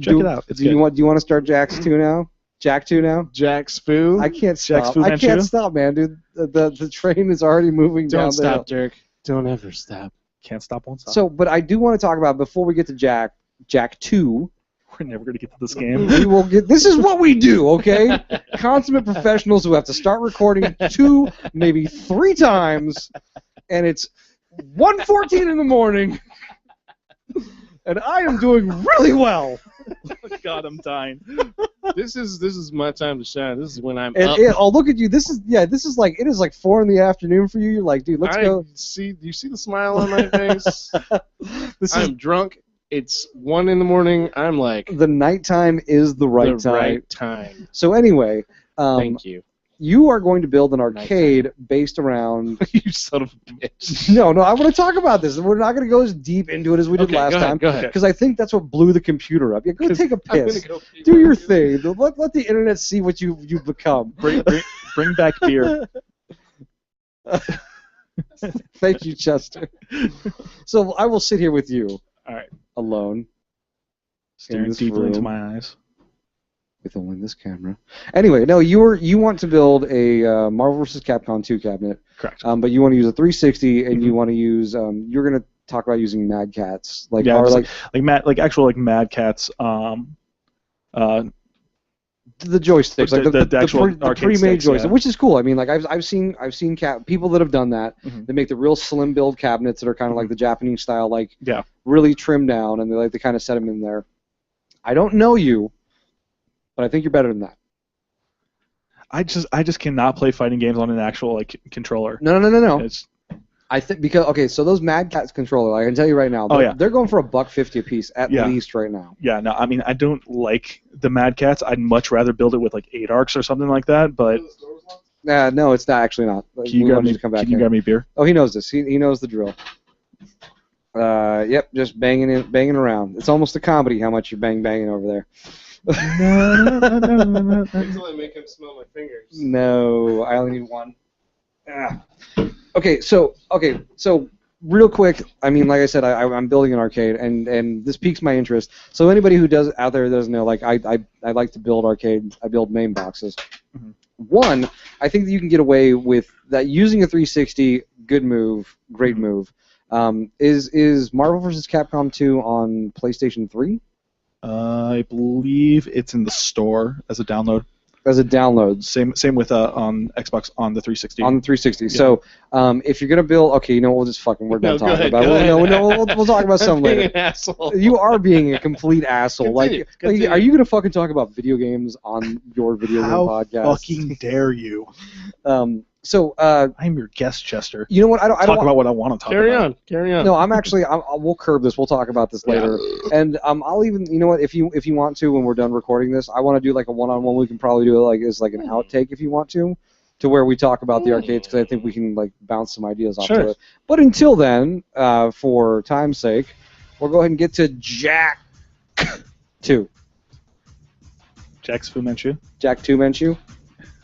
Check it out. Do you want to start Jack's 2 now? Jak 2 now? Jack's Foo? I can't stop. I can't stop, man, dude. The train is already moving down Don't stop, Dirk. Don't ever stop. Can't stop, won't stop. So, but I do want to talk about, before we get to Jak 2... We're never going to get to this game. We will get... This is what we do, okay? Consummate professionals who have to start recording 2, maybe 3 times, and it's 1:14 in the morning, and I am doing really well. God, I'm dying. This is my time to shine. This is when I'm and up. Oh, look at you. It is like 4 in the afternoon for you. You're like, dude, let's go. Do you see the smile on my face? I'm drunk. It's 1 in the morning. I'm like... The nighttime is the right time. So anyway... Thank you. You are going to build an arcade based around... You son of a bitch. No, I want to talk about this. We're not going to go as deep into it as we did last time. Go ahead. Because I think that's what blew the computer up. Yeah, go take a piss. Do your thing. Let the internet see what you've become. Bring back beer. Thank you, Chester. So I will sit here with you. All right. Alone. Staring deeply into my eyes. With only this camera. Anyway, no, you want to build a Marvel vs. Capcom 2 cabinet. Correct. But you want to use a 360, and you want to use. You're going to talk about using Mad Catz, like actual Mad Catz. The joysticks, like the pre-made joysticks, yeah. which is cool. I mean, like I've seen people that have done that. Mm-hmm. They make the real slim build cabinets that are kind of like the Japanese style, like yeah, really trimmed down, and they kind of set them in there. I don't know you. But I think you're better than that. I just cannot play fighting games on an actual like controller. No. I think so those Mad Catz controller, I can tell you right now, they're going for $150 a piece at least right now. Yeah, no, I mean I don't like the Mad Catz. I'd much rather build it with like 8 arcs or something like that. But no, it's not actually not. Can you grab me beer? Oh, he knows this. He knows the drill. Yep, just banging around. It's almost a comedy how much you're banging over there. Until I make him smell my fingers. No, I only need 1. Okay, so real quick, I mean, like I said, I'm building an arcade, and this piques my interest. So anybody who out there doesn't know, like I like to build arcades. I build main boxes. Mm-hmm. One, I think that you can get away with that using a 360. Good move, great move. Is Marvel vs. Capcom 2 on PlayStation 3? I believe it's in the store as a download. As a download. Same with on Xbox on the 360. On the 360. Yeah. So if you're gonna build, okay, you know, we'll just we're done talking about it. We'll talk about something later. Being an asshole. You are being a complete asshole. Continue. Are you gonna fucking talk about video games on your video game podcast? How fucking dare you? So I'm your guest, Chester. You know what? I don't talk about what I want to talk about. Carry on. No, we'll curb this. We'll talk about this later. Yeah. And I'll even, you know what? If you want to, when we're done recording this, I want to do like a one-on-one. We can probably do it as an outtake if you want to where we talk about the arcades, because I think we can like bounce some ideas off of it. But until then, for time's sake, we'll go ahead and get to Jak 2. Jack's Fu Manchu. Jak 2 Manchu.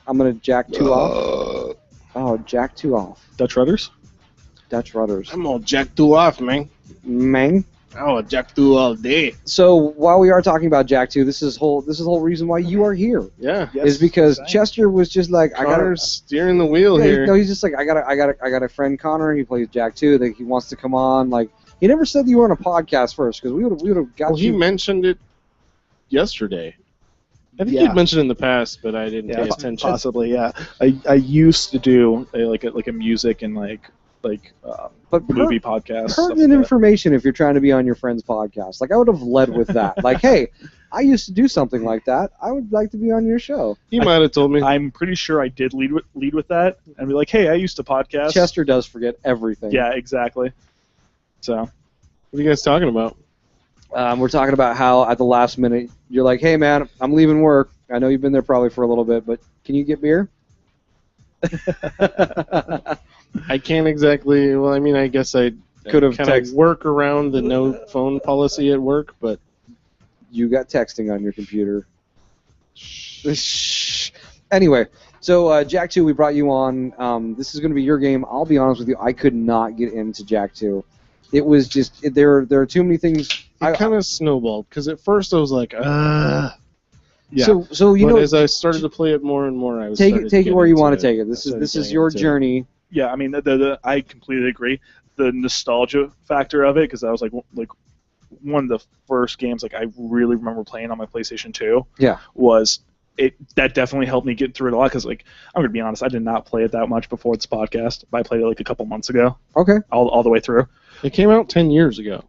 I'm gonna Jak 2 off. Oh, Jak 2 off. Dutch rudders? Dutch rudders. I'm gonna Jak 2 off, man. Man? Oh, JAK 2 all day. So while we are talking about JAK 2, this is the whole reason why you are here. Yeah. Yes, is because exactly. Chester was just like, Connor's steering the wheel here. No, he's just like, I got a friend Connor. He plays JAK 2. That he wants to come on. Like, he never said that you were on a podcast first, because we would have got Well, you. he mentioned it yesterday. I think he'd mentioned it in the past, but I didn't pay attention. Possibly, yeah. I used to do a music and but movie podcast. Pertinent information if you're trying to be on your friend's podcast. Like, I would have led with that. Like, hey, I used to do something like that. I would like to be on your show. He might have told me. I'm pretty sure I did lead with that and be like, hey, I used to podcast. Chester does forget everything. Yeah, exactly. So, what are you guys talking about? We're talking about how at the last minute you're like, hey man, I'm leaving work. I know you've been there probably for a little bit, but can you get beer? I can't exactly. Well, I mean, I guess I could have kind of work around the no phone policy at work, but you got texting on your computer. Shh. Anyway, so JAK 2, we brought you on. This is going to be your game. I'll be honest with you, I could not get into JAK 2. It was just there are too many things. It kind of snowballed because at first I was like, Yeah. So but as I started to play it more and more, I was take it where you want to take it. This is your journey. Yeah, I mean, I completely agree. The nostalgia factor of it, because that was like one of the first games I really remember playing on my PlayStation 2. Yeah. Was it that definitely helped me get through it a lot? Because I'm gonna be honest, I did not play it that much before this podcast, but I played it a couple months ago. Okay. All the way through. It came out 10 years ago.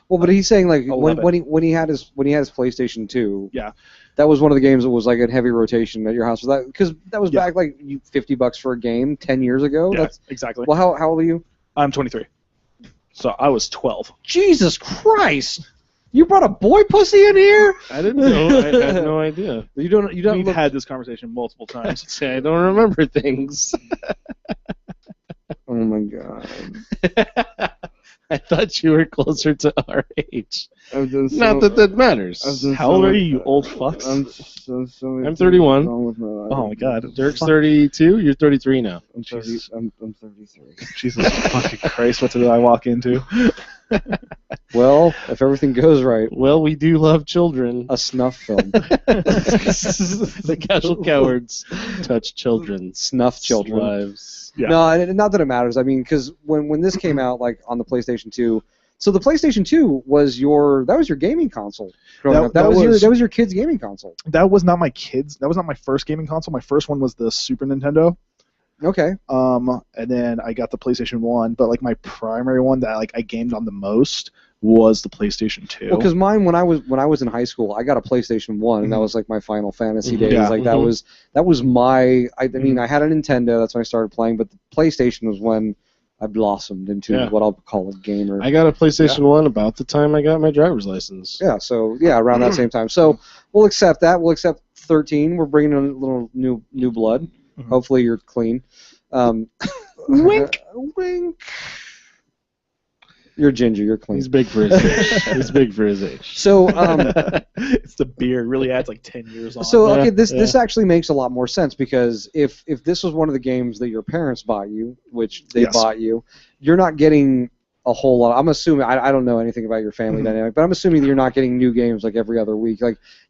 Well, but he's saying when he had his PlayStation 2. Yeah. That was one of the games that was in heavy rotation at your house. Because that was back $50 for a game 10 years ago. Yeah, exactly. Well, how old are you? I'm 23. So I was 12. Jesus Christ! You brought a boy pussy in here? I didn't know. I had no idea. You don't. We've had this conversation multiple times. I don't remember things. Oh my god. I thought you were closer to our age. Not that matters. How old are you old fucks? I'm 31. Oh my god. Dirk's 32. You're 33 now. I'm 33. Jesus fucking Christ, what did I walk into? Well, if everything goes right. Well, we do love children. A snuff film. The casual cowards touch children. Snuff children. Lives. Yeah. No, not that it matters. I mean, because when this came out, on the PlayStation 2, so the PlayStation 2 was your gaming console growing up. That was your kid's gaming console. That was not my kid's. That was not my first gaming console. My first one was the Super Nintendo. Okay. And then I got the PlayStation 1, but my primary one that I gamed on the most was the PlayStation 2. Well, because mine when I was in high school, I got a PlayStation 1, and that was my Final Fantasy days. Yeah. That was my. I mean, I had a Nintendo. That's when I started playing, but the PlayStation was when I blossomed into what I'll call a gamer. I got a PlayStation 1 about the time I got my driver's license. Yeah. So around that same time. So we'll accept that. We'll accept 13. We're bringing in a little new blood. Mm-hmm. Hopefully you're clean. Wink. Wink. You're ginger. You're clean. He's big for his age. So it's the beard. It really adds 10 years on. So okay, this actually makes a lot more sense, because if this was one of the games that your parents bought you, which they bought you, you're not getting a whole lot. I'm assuming I don't know anything about your family dynamic, but I'm assuming that you're not getting new games every other week.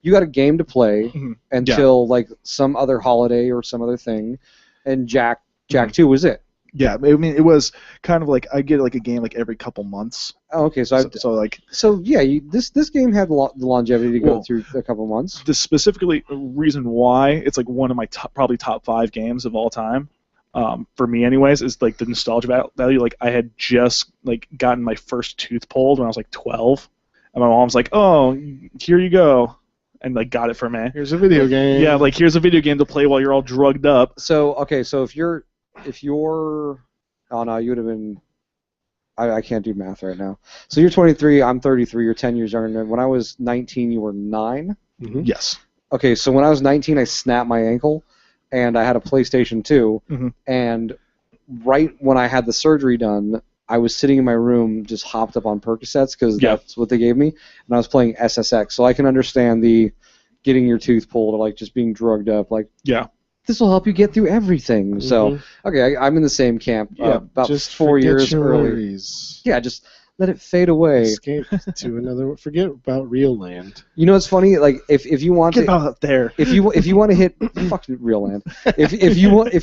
You got a game to play until some other holiday or some other thing, and JAK 2 was it. Yeah, I mean, it was kind of I get a game every couple months. Oh, okay, this game had the longevity to go through a couple months. The specifically reason why it's one of my probably top 5 games of all time, for me anyways, is the nostalgia value. I had just gotten my first tooth pulled when I was 12, and my mom's like, "Oh, here you go," and got it for me. Here's a video game. Yeah, here's a video game to play while you're all drugged up. So okay, so if you're oh no, you would have been. I can't do math right now. So you're 23, I'm 33, you're 10 years younger. When I was 19, you were 9? Mm-hmm. Yes. Okay, so when I was 19, I snapped my ankle, and I had a PlayStation 2, and right when I had the surgery done, I was sitting in my room just hopped up on Percocets, because that's what they gave me, and I was playing SSX, so I can understand the getting your tooth pulled, or just being drugged up, yeah. This will help you get through everything. So, okay, I'm in the same camp. About just 4 years earlier. Worries. Yeah, just let it fade away. Escape to another. Forget about real land. You know what's funny? Like if you want Get to out there. if you want to hit fucking real land. If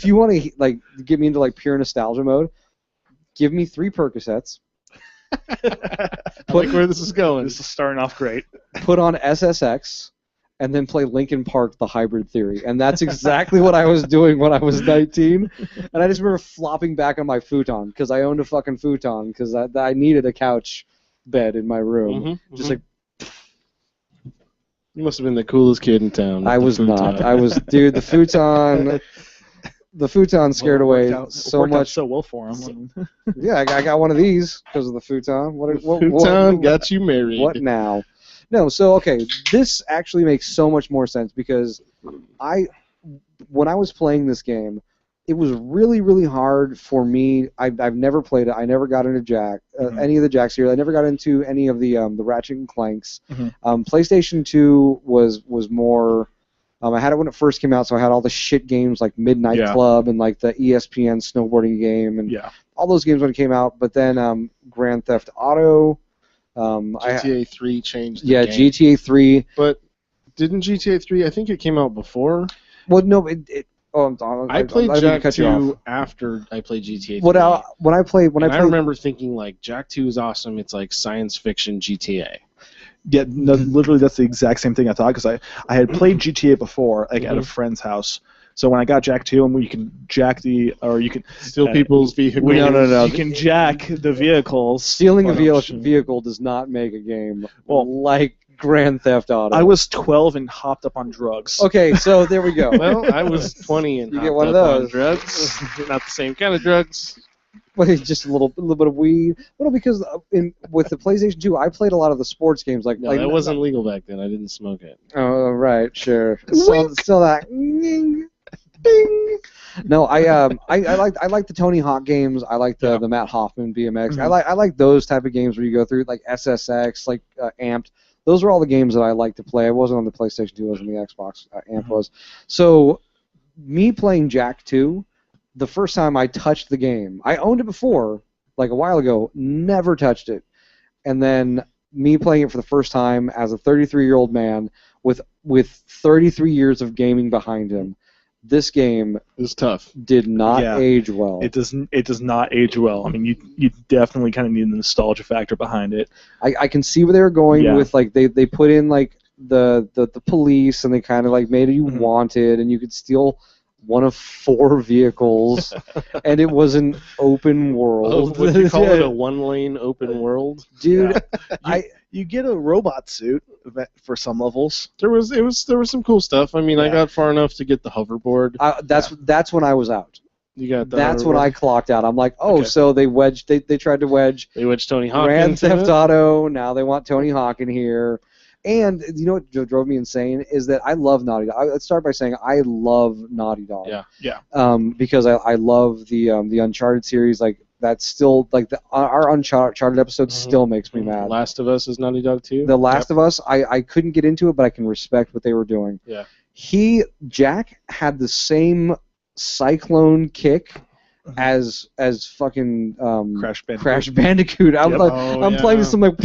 you want to like get me into like pure nostalgia mode, give me 3 Percocets. I like where this is going. This is starting off great. Put on SSX, and then play Linkin Park: The Hybrid Theory, and that's exactly what I was doing when I was 19. And I just remember flopping back on my futon because I owned a fucking futon because I needed a couch bed in my room. Just like. You must have been the coolest kid in town. I was not. I was, dude. The futon. The futon scared away so much. So well for him. Yeah, I got one of these because of the futon. Futon got you married. What now? No, so okay, this actually makes so much more sense because when I was playing this game, it was really, really hard for me. I've never played it. I never got into JAK, any of the JAKs here. I never got into any of the Ratchet and Clanks. PlayStation 2 was more. I had it when it first came out, so I had all the shit games like Midnight Club and like the ESPN snowboarding game and all those games when it came out. But then Grand Theft Auto, GTA 3 changed the game. GTA 3. But didn't GTA 3, I think it came out before? Well, no, I played JAK 2 after I played GTA 3. I remember thinking like JAK 2 is awesome. It's like science fiction GTA. Yeah, no, literally that's the exact same thing I thought because I had played GTA before, like at a friend's house. So when I got JAK 2, and you can jack you can steal people's vehicles. No. You can jack the vehicles. Stealing a vehicle does not make a game like Grand Theft Auto. I was 12 and hopped up on drugs. Okay, so there we go. Well, I was 20 and you hopped get one up of those on drugs. Not the same kind of drugs. But it's just a little bit of weed. Well, because with the PlayStation 2, I played a lot of the sports games. That wasn't legal back then. I didn't smoke it. Oh, right, sure. Still that. Ding. No, I like the Tony Hawk games. I like the Matt Hoffman BMX. I like those type of games where you go through like SSX, like Amped. Those are all the games that I like to play. I wasn't on the PlayStation 2. I was on the Xbox. Amped was. So, me playing JAK 2. The first time I touched the game, I owned it before, like a while ago, never touched it. And then me playing it for the first time as a 33-year-old man with 33 years of gaming behind him, this game is tough. Did not age well. It does not age well. I mean, you definitely kind of need the nostalgia factor behind it. I can see where they were going with like they put in like the police and they kind of like made it you wanted and you could steal one of 4 vehicles, and it was an open world. Would you call it a one-lane open world? Dude, you get a robot suit for some levels. There was some cool stuff. I mean, I got far enough to get the hoverboard. That's when I was out. You got that's when I clocked out. I'm like, so they tried to wedge. They wedged Tony Hawk. Grand Theft Auto. Now they want Tony Hawk in here. And you know what drove me insane is that I love Naughty Dog. Let's start by saying I love Naughty Dog. Yeah. Because I love the Uncharted series. Like that's still like our Uncharted episode still makes me mad. Last of Us is Naughty Dog too. The Last of Us, I couldn't get into it, but I can respect what they were doing. Yeah. JAK had the same cyclone kick as fucking Crash Bandicoot. I'm playing this. I'm like.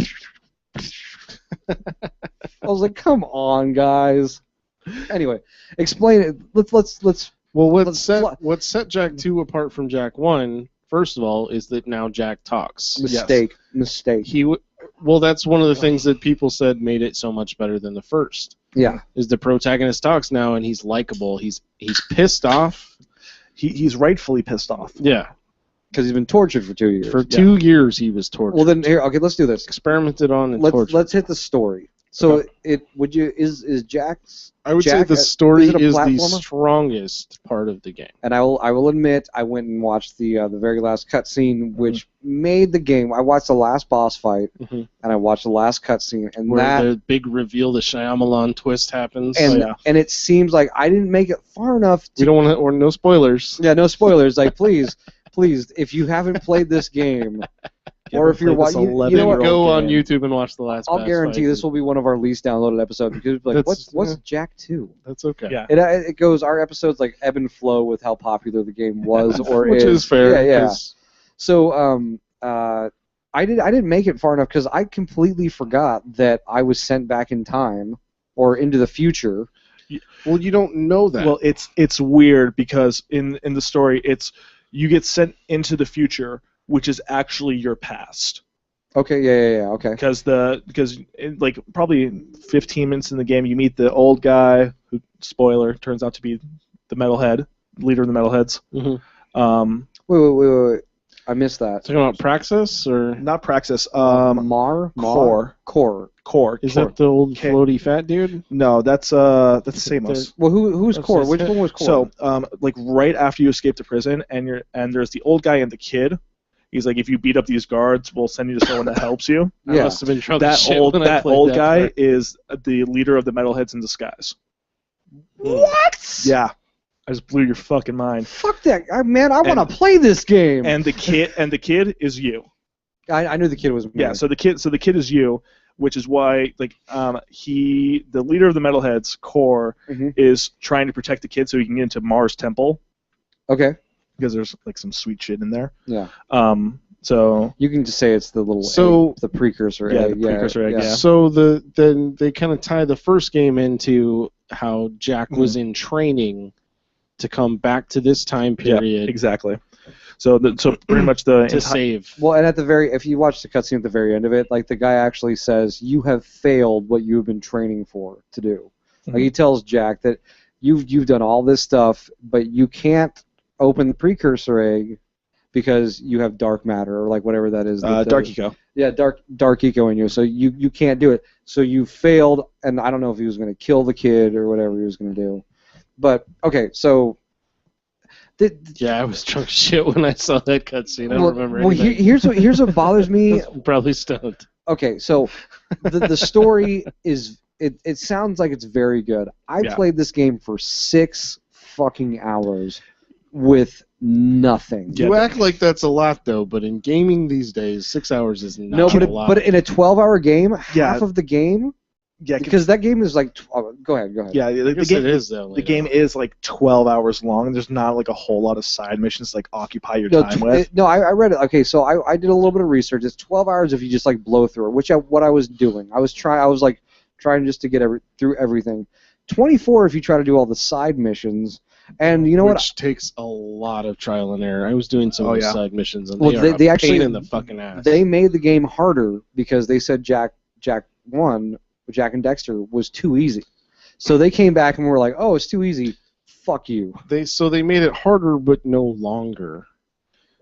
I was like, "Come on, guys." Anyway, explain it. Let's. Well, what set JAK 2 apart from JAK 1, first of all, is that now JAK talks. Mistake. Well, that's one of the things that people said made it so much better than the first. Yeah. Is the protagonist talks now, and he's likable. He's pissed off. He's rightfully pissed off. Yeah. Because he's been tortured for 2 years. For 2 years, he was tortured. Well, then here, okay, let's do this. Experimented on and tortured. Let's hit the story. So, is JAK's? I would say the story is the strongest part of the game. And I will admit, I went and watched the very last cutscene, which made the game. I watched the last boss fight, and I watched the last cutscene, and where the big reveal, the Shyamalan twist happens. And it seems like I didn't make it far enough. We don't want to, or no spoilers. Yeah, no spoilers. Like, please, if you haven't played this game. Or if you're watching, go on YouTube and watch the last. I'll guarantee this will be one of our least downloaded episodes because like, what's JAK 2? That's okay. Yeah. It goes. Our episodes like ebb and flow with how popular the game was or which is fair. Yeah. So I didn't make it far enough because I completely forgot that I was sent back in time or into the future. Well, you don't know that. Well, it's weird because in the story, you get sent into the future, which is actually your past. Okay, yeah, okay. Because like probably 15 minutes in the game, you meet the old guy who, spoiler, turns out to be the Metalhead, leader of the Metalheads. Mm-hmm. Wait. I missed that. Talking about Praxis or not Praxis? Core. Is that the old floaty fat dude? No, that's Samos. Well, who's Core? Which one was Core? So, like right after you escape the prison, and there's the old guy and the kid. He's like, if you beat up these guards, we'll send you to someone that helps you. I must have been drunk that shit old when I played old that guy part. is the leader of the Metalheads in disguise. What? Yeah, I just blew your fucking mind. Fuck that, man! I want to play this game. And the kid is you. I knew the kid was me. Yeah, so the kid is you, which is why the leader of the Metalheads, Core, is trying to protect the kid so he can get into Mars Temple. Okay. Because there's like some sweet shit in there. Yeah. So you can just say it's the little egg, the precursor egg. The precursor egg. Yeah. So then they kind of tie the first game into how Jack was in training to come back to this time period. Yeah, exactly. So pretty much to save. Well, and if you watch the cutscene at the very end of it, like the guy actually says, "You have failed what you have been training to do." Like he tells Jack that you've done all this stuff, but you can't open the precursor egg because you have dark matter or like whatever that is. Dark eco. Yeah, dark eco in you. So you can't do it. So you failed, and I don't know if he was going to kill the kid or whatever he was going to do. But okay, so. Yeah, I was drunk shit when I saw that cutscene. I don't remember anything. Here's what bothers me. Probably stoned. Okay, so the story is it sounds like it's very good. I played this game for 6 fucking hours with nothing. You act like that's a lot though, but in gaming these days, 6 hours is not a lot. But in a 12-hour game, half of the game. Yeah, because that game is like. Go ahead. Yeah, the game it is though. The game is like 12 hours long, and there's not like a whole lot of side missions to like occupy your time with. I read it. Okay, so I did a little bit of research. It's 12 hours if you just like blow through it, what I was doing. I was trying just to get through everything. 24 if you try to do all the side missions. And you know Which takes a lot of trial and error. I was doing some of the side missions, and they actually pain in the fucking ass. They made the game harder because they said Jack 1. Jack and Dexter was too easy. So they came back and were like, "Oh, it's too easy. Fuck you." They made it harder but no longer.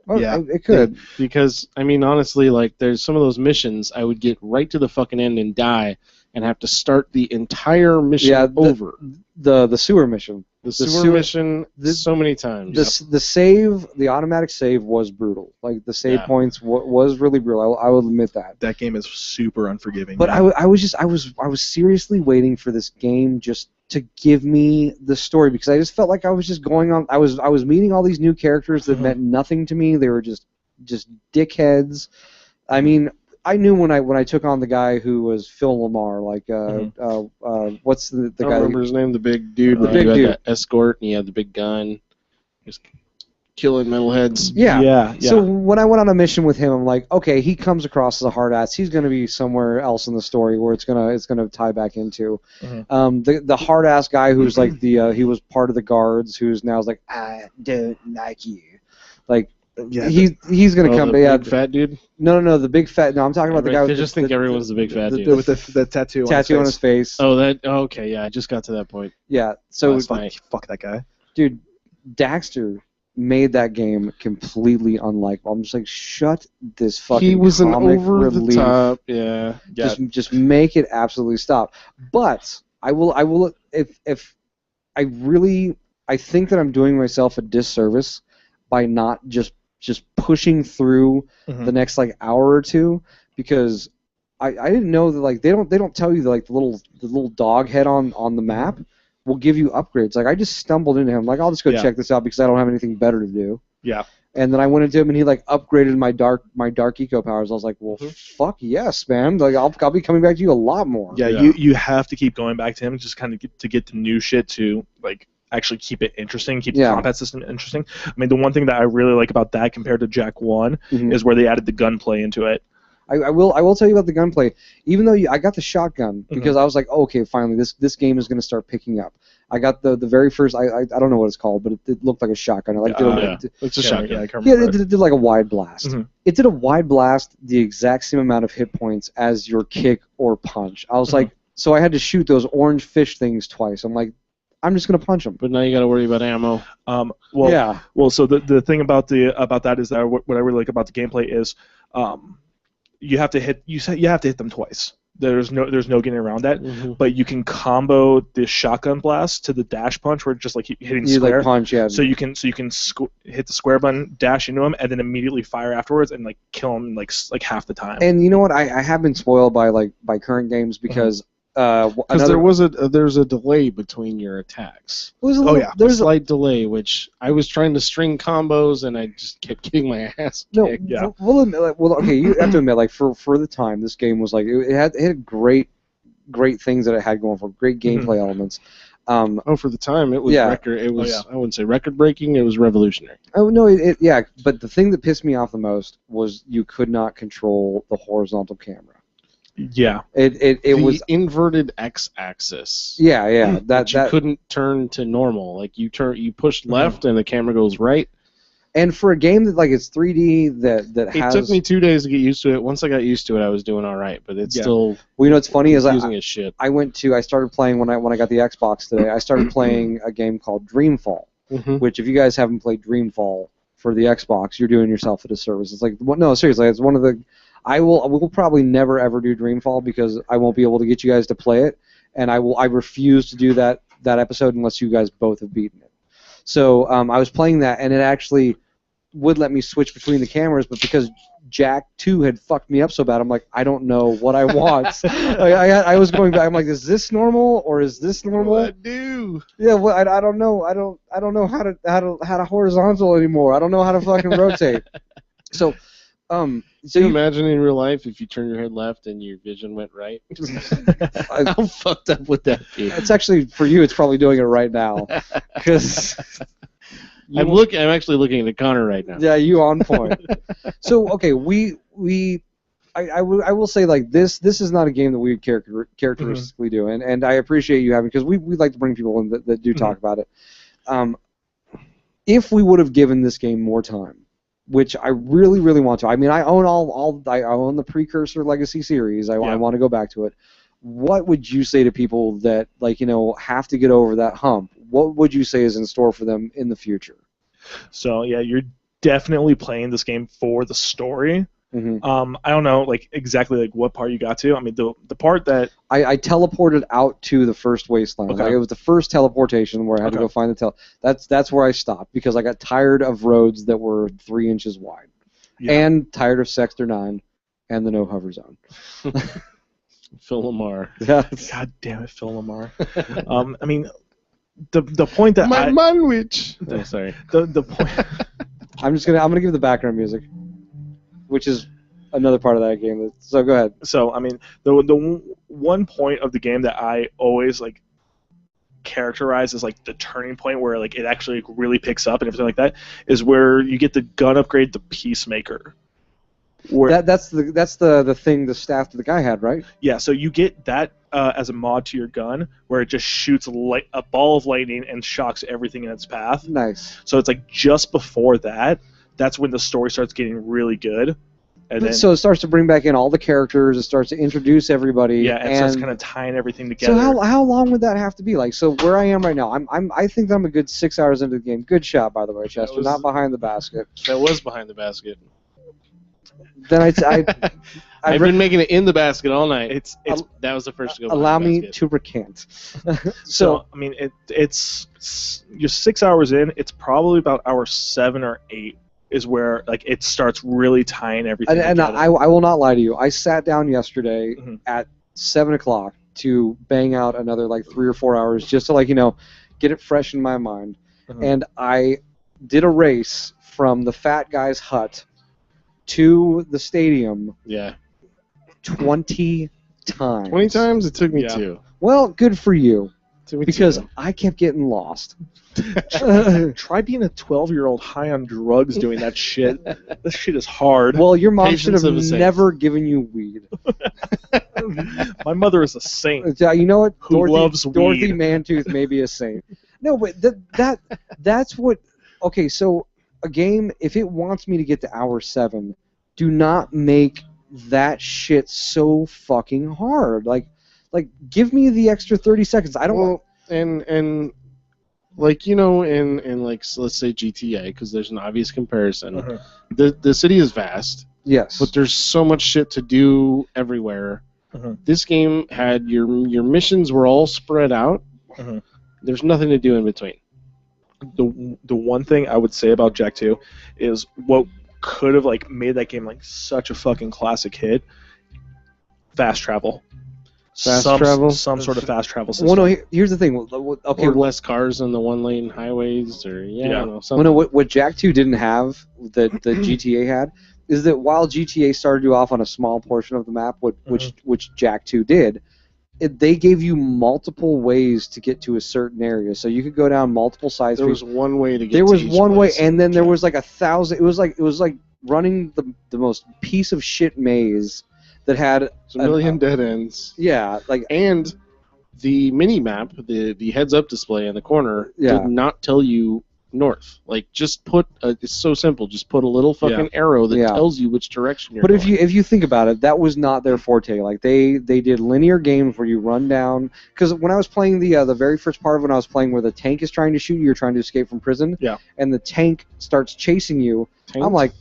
Oh, yeah, it could. Because I mean, honestly, like there's some of those missions I would get right to the fucking end and die and have to start the entire mission over. The sewer mission. The sewer mission so many times. The automatic save was brutal. Like the save points was really brutal. I will admit that. That game is super unforgiving. But I was seriously waiting for this game just to give me the story because I just felt like I was just going on. I was meeting all these new characters that meant nothing to me. They were just dickheads. I mean, I knew when I took on the guy who was Phil Lamar, like what's the guy? I don't remember his name. The big dude. The big dude. That escort, and he had the big gun. Just killing metalheads. Yeah. So when I went on a mission with him, I'm like, okay, he comes across as a hard ass. He's gonna be somewhere else in the story where it's gonna tie back into. The hard ass guy who's like he was part of the guards, who's now like I don't like you, like. Yeah, he's gonna come. The big fat dude. No, the big fat. No, I'm talking about the guy. I just think everyone's the big fat dude with the tattoo on his face. Oh, okay, yeah, I just got to that point. Yeah, so fuck that guy, dude. Daxter made that game completely unlikable. I'm just like, shut this fucking. He was an over relief. the top. Yeah. Just make it absolutely stop. But I will if I think that I'm doing myself a disservice by not just pushing through the next like hour or two because I didn't know that like they don't tell you that, like the little dog head on the map will give you upgrades. Like I just stumbled into him like I'll just go check this out because I don't have anything better to do. Yeah. And then I went into him and he like upgraded my dark eco powers. I was like, well, fuck yes, man. Like I'll be coming back to you a lot more. Yeah. You have to keep going back to him just kind of to get the new shit to like actually keep it interesting, keep the combat system interesting. I mean, the one thing that I really like about that compared to Jak 1 is where they added the gunplay into it. I will tell you about the gunplay. Even though I got the shotgun because I was like, oh, okay, finally this game is going to start picking up. I got the very first. I don't know what it's called, but it looked like a shotgun. It's a shotgun. Yeah, I can't remember. It did like a wide blast. It did a wide blast the exact same amount of hit points as your kick or punch. I was like, so I had to shoot those orange fish things twice. I'm like, I'm just gonna punch them. But now you got to worry about ammo. Well, so the thing about that is that what I really like about the gameplay is, you have to hit them twice. There's no getting around that. But you can combo the shotgun blast to the dash punch, where it's just like hitting square. Like punch, yeah. So you can hit the square button, dash into them, and then immediately fire afterwards and like kill them like half the time. And you know what? I have been spoiled by current games because. Because there's a delay between your attacks. There's a slight delay, which I was trying to string combos and I just kept getting my ass kicked. Okay, you have to admit, like for the time, this game was like it had great things that it had going for it, great gameplay elements. For the time, it was record. It was I wouldn't say record breaking. It was revolutionary. Oh no, but the thing that pissed me off the most was you could not control the horizontal camera. Yeah, it was inverted x-axis. Yeah, that you couldn't turn to normal. Like you push left and the camera goes right. And for a game that like it's 3D it took me 2 days to get used to it. Once I got used to it, I was doing all right. But it's still. Well, you know what's funny is using as shit. I started playing when I got the Xbox today. I started playing a game called Dreamfall, which if you guys haven't played Dreamfall for the Xbox, you're doing yourself a disservice. It's like no, seriously, it's one of the. I will probably never ever do Dreamfall because I won't be able to get you guys to play it, and I refuse to do that episode unless you guys both have beaten it. So I was playing that, and it actually would let me switch between the cameras, but because JAK 2 had fucked me up so bad, I'm like, I don't know what I want. I was going back. I'm like, is this normal or is this normal? What do? Yeah, well, I don't know. I don't know how to horizontal anymore. I don't know how to fucking rotate. So. So you imagine in real life if you turn your head left and your vision went right? How fucked up would that be? It's actually for you. It's probably doing it right now, because I'm actually looking at Connor right now. Yeah, you on point. So okay, I will say like this is not a game that we characteristically do, and I appreciate you having because we like to bring people in that do talk about it. If we would have given this game more time. Which I really, really want to. I mean, I own I own the Precursor Legacy series. I want to go back to it. What would you say to people that have to get over that hump? What would you say is in store for them in the future? So yeah, you're definitely playing this game for the story. I don't know exactly what part you got to. I mean, the part that I teleported out to the first wasteland. Okay. It was the first teleportation where I had to go find the That's where I stopped because I got tired of roads that were 3 inches wide, and tired of Sector 9 and the no hover zone. Phil Lamar. Yeah. God damn it, Phil Lamar. I mean, the point that my manwich. Oh, sorry. The point. I'm gonna give the background music. Which is another part of that game. So go ahead. So I mean, the one point of the game that I always characterize as the turning point where it actually really picks up and everything like that is where you get the gun upgrade, the Peacemaker. That's the thing, the staff that the guy had, right? Yeah. So you get that as a mod to your gun where it just shoots a ball of lightning and shocks everything in its path. Nice. So it's just before that. That's when the story starts getting really good. So it starts to bring back in all the characters. It starts to introduce everybody. Yeah, and it starts kind of tying everything together. So how long would that have to be? So where I am right now, I think that I'm a good 6 hours into the game. Good shot, by the way, Chester. Not behind the basket. That was behind the basket. Then I've been making it in the basket all night. That was the first to go. Allow me to recant. So I mean, it's you're 6 hours in. It's probably about hour 7 or 8. Is where it starts really tying everything together. And I will not lie to you. I sat down yesterday at 7 o'clock to bang out another 3 or 4 hours just to get it fresh in my mind. And I did a race from the fat guy's hut to the stadium. Yeah. 20 times. 20 times? It took me 2. Well, good for you. because I kept getting lost. Try being a 12-year-old high on drugs doing that shit. This shit is hard. Well, your mom should have never given you weed. My mother is a saint. You know what? Who loves weed. Dorothy Mantooth may be a saint. No, but that's what. Okay, so a game, if it wants me to get to hour 7, do not make that shit so fucking hard. Like give me the extra 30 seconds. I don't want. And like, you know, in like, so let's say GTA, because there's an obvious comparison. The city is vast. Yes. But there's so much shit to do everywhere. This game had your missions were all spread out. There's nothing to do in between. The one thing I would say about JAK 2 is what could have like made that game like such a fucking classic hit. Fast travel. Some sort of fast travel system. Well, no. Here's the thing. Okay, or less cars on the one-lane highways, or I don't know, something. Well, no, what JAK 2 didn't have that GTA had is that while GTA started you off on a small portion of the map, which JAK 2 did. They gave you multiple ways to get to a certain area, so you could go down multiple side streets. There was one way to get. There was one way, and then there was like 1,000. It was like running the most piece of shit maze that had a million dead ends. Yeah, and the mini map, the heads-up display in the corner did not tell you north. Like, just put it's so simple. Just put a little fucking arrow that tells you which direction you're going. But if you think about it, that was not their forte. Like they did linear games where you run down. Because when I was playing the very first part when I was playing where the tank is trying to shoot you, you're trying to escape from prison. Yeah. And the tank starts chasing you. Taint? I'm like,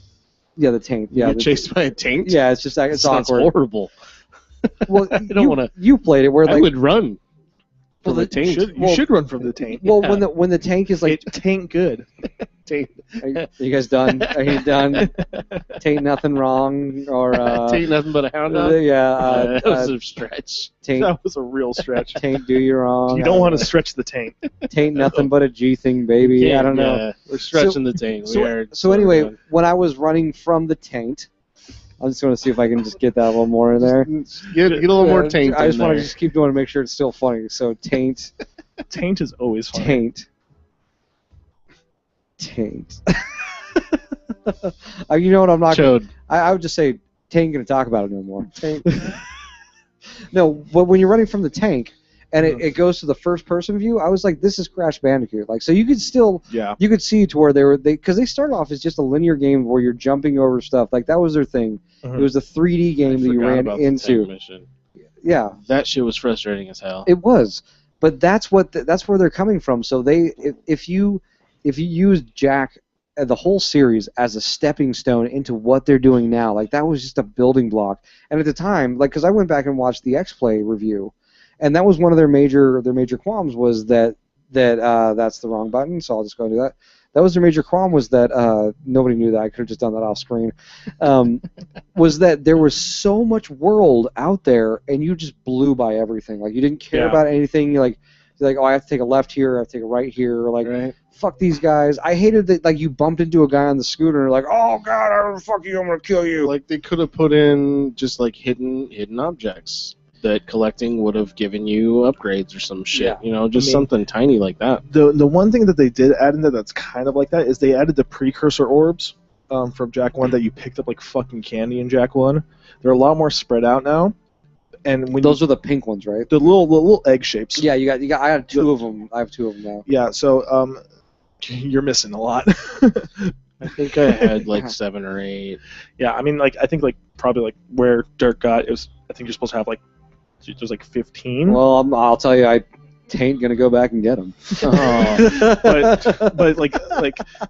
the tank. Yeah. You get chased by a tank? Yeah, it's just it's awkward. Horrible. Well, I don't want to. You played it where I would run. Well, the tank. You should run from the tank. Well, when the tank is like tank good. Tank. Are you guys done? Are you done? Tain't nothing wrong, or tain't nothing but a hound dog. That was a stretch. That was a real stretch. Tain't do you wrong. You don't want to stretch the taint. Tain't nothing but a G thing, baby. I don't know. Yeah, we're stretching the taint. So anyway, when I was running from the taint. I'm just going to see if I can just get that a little more in there. Get a little more taint. I just want to just keep doing to make sure it's still funny. So taint. Taint is always funny. Taint. You know what? I'm not. Chode. I would just say taint going to talk about it no more. Taint. No, but when you're running from the tank and it goes to the first person view, I was like, this is Crash Bandicoot. Like, so you could still, you could see to where because they started off as just a linear game where you're jumping over stuff. Like that was their thing. It was a 3D game that you ran into. Yeah, that shit was frustrating as hell. It was, but that's where they're coming from. So if you use JAK, the whole series, as a stepping stone into what they're doing now, like that was just a building block. And at the time, like, because I went back and watched the X-Play review. And that was one of their major qualms was that that's the wrong button, so I'll just go and do that. That was their major qualm was that nobody knew that. I could have just done that off screen. Was that there was so much world out there, and you just blew by everything. Like you didn't care about anything. You're like, oh, I have to take a left here, I have to take a right here. Like, fuck these guys. I hated that. Like you bumped into a guy on the scooter, and like, oh god, fuck you, I'm gonna kill you. Like they could have put in just like hidden objects that collecting would have given you upgrades or some shit, something tiny like that. The one thing that they did add in there that's kind of like that is they added the precursor orbs from JAK 1 that you picked up like fucking candy in JAK 1. They're a lot more spread out now. And when those are the pink ones, right? The little egg shapes. Yeah, you got. I had two of them. I have two of them now. Yeah, so you're missing a lot. I think I had like 7 or 8. Yeah, I mean, like I think like probably like where Dirk got it was. I think you're supposed to have like. There's like 15. Well, I'll tell you, I ain't gonna go back and get them. But like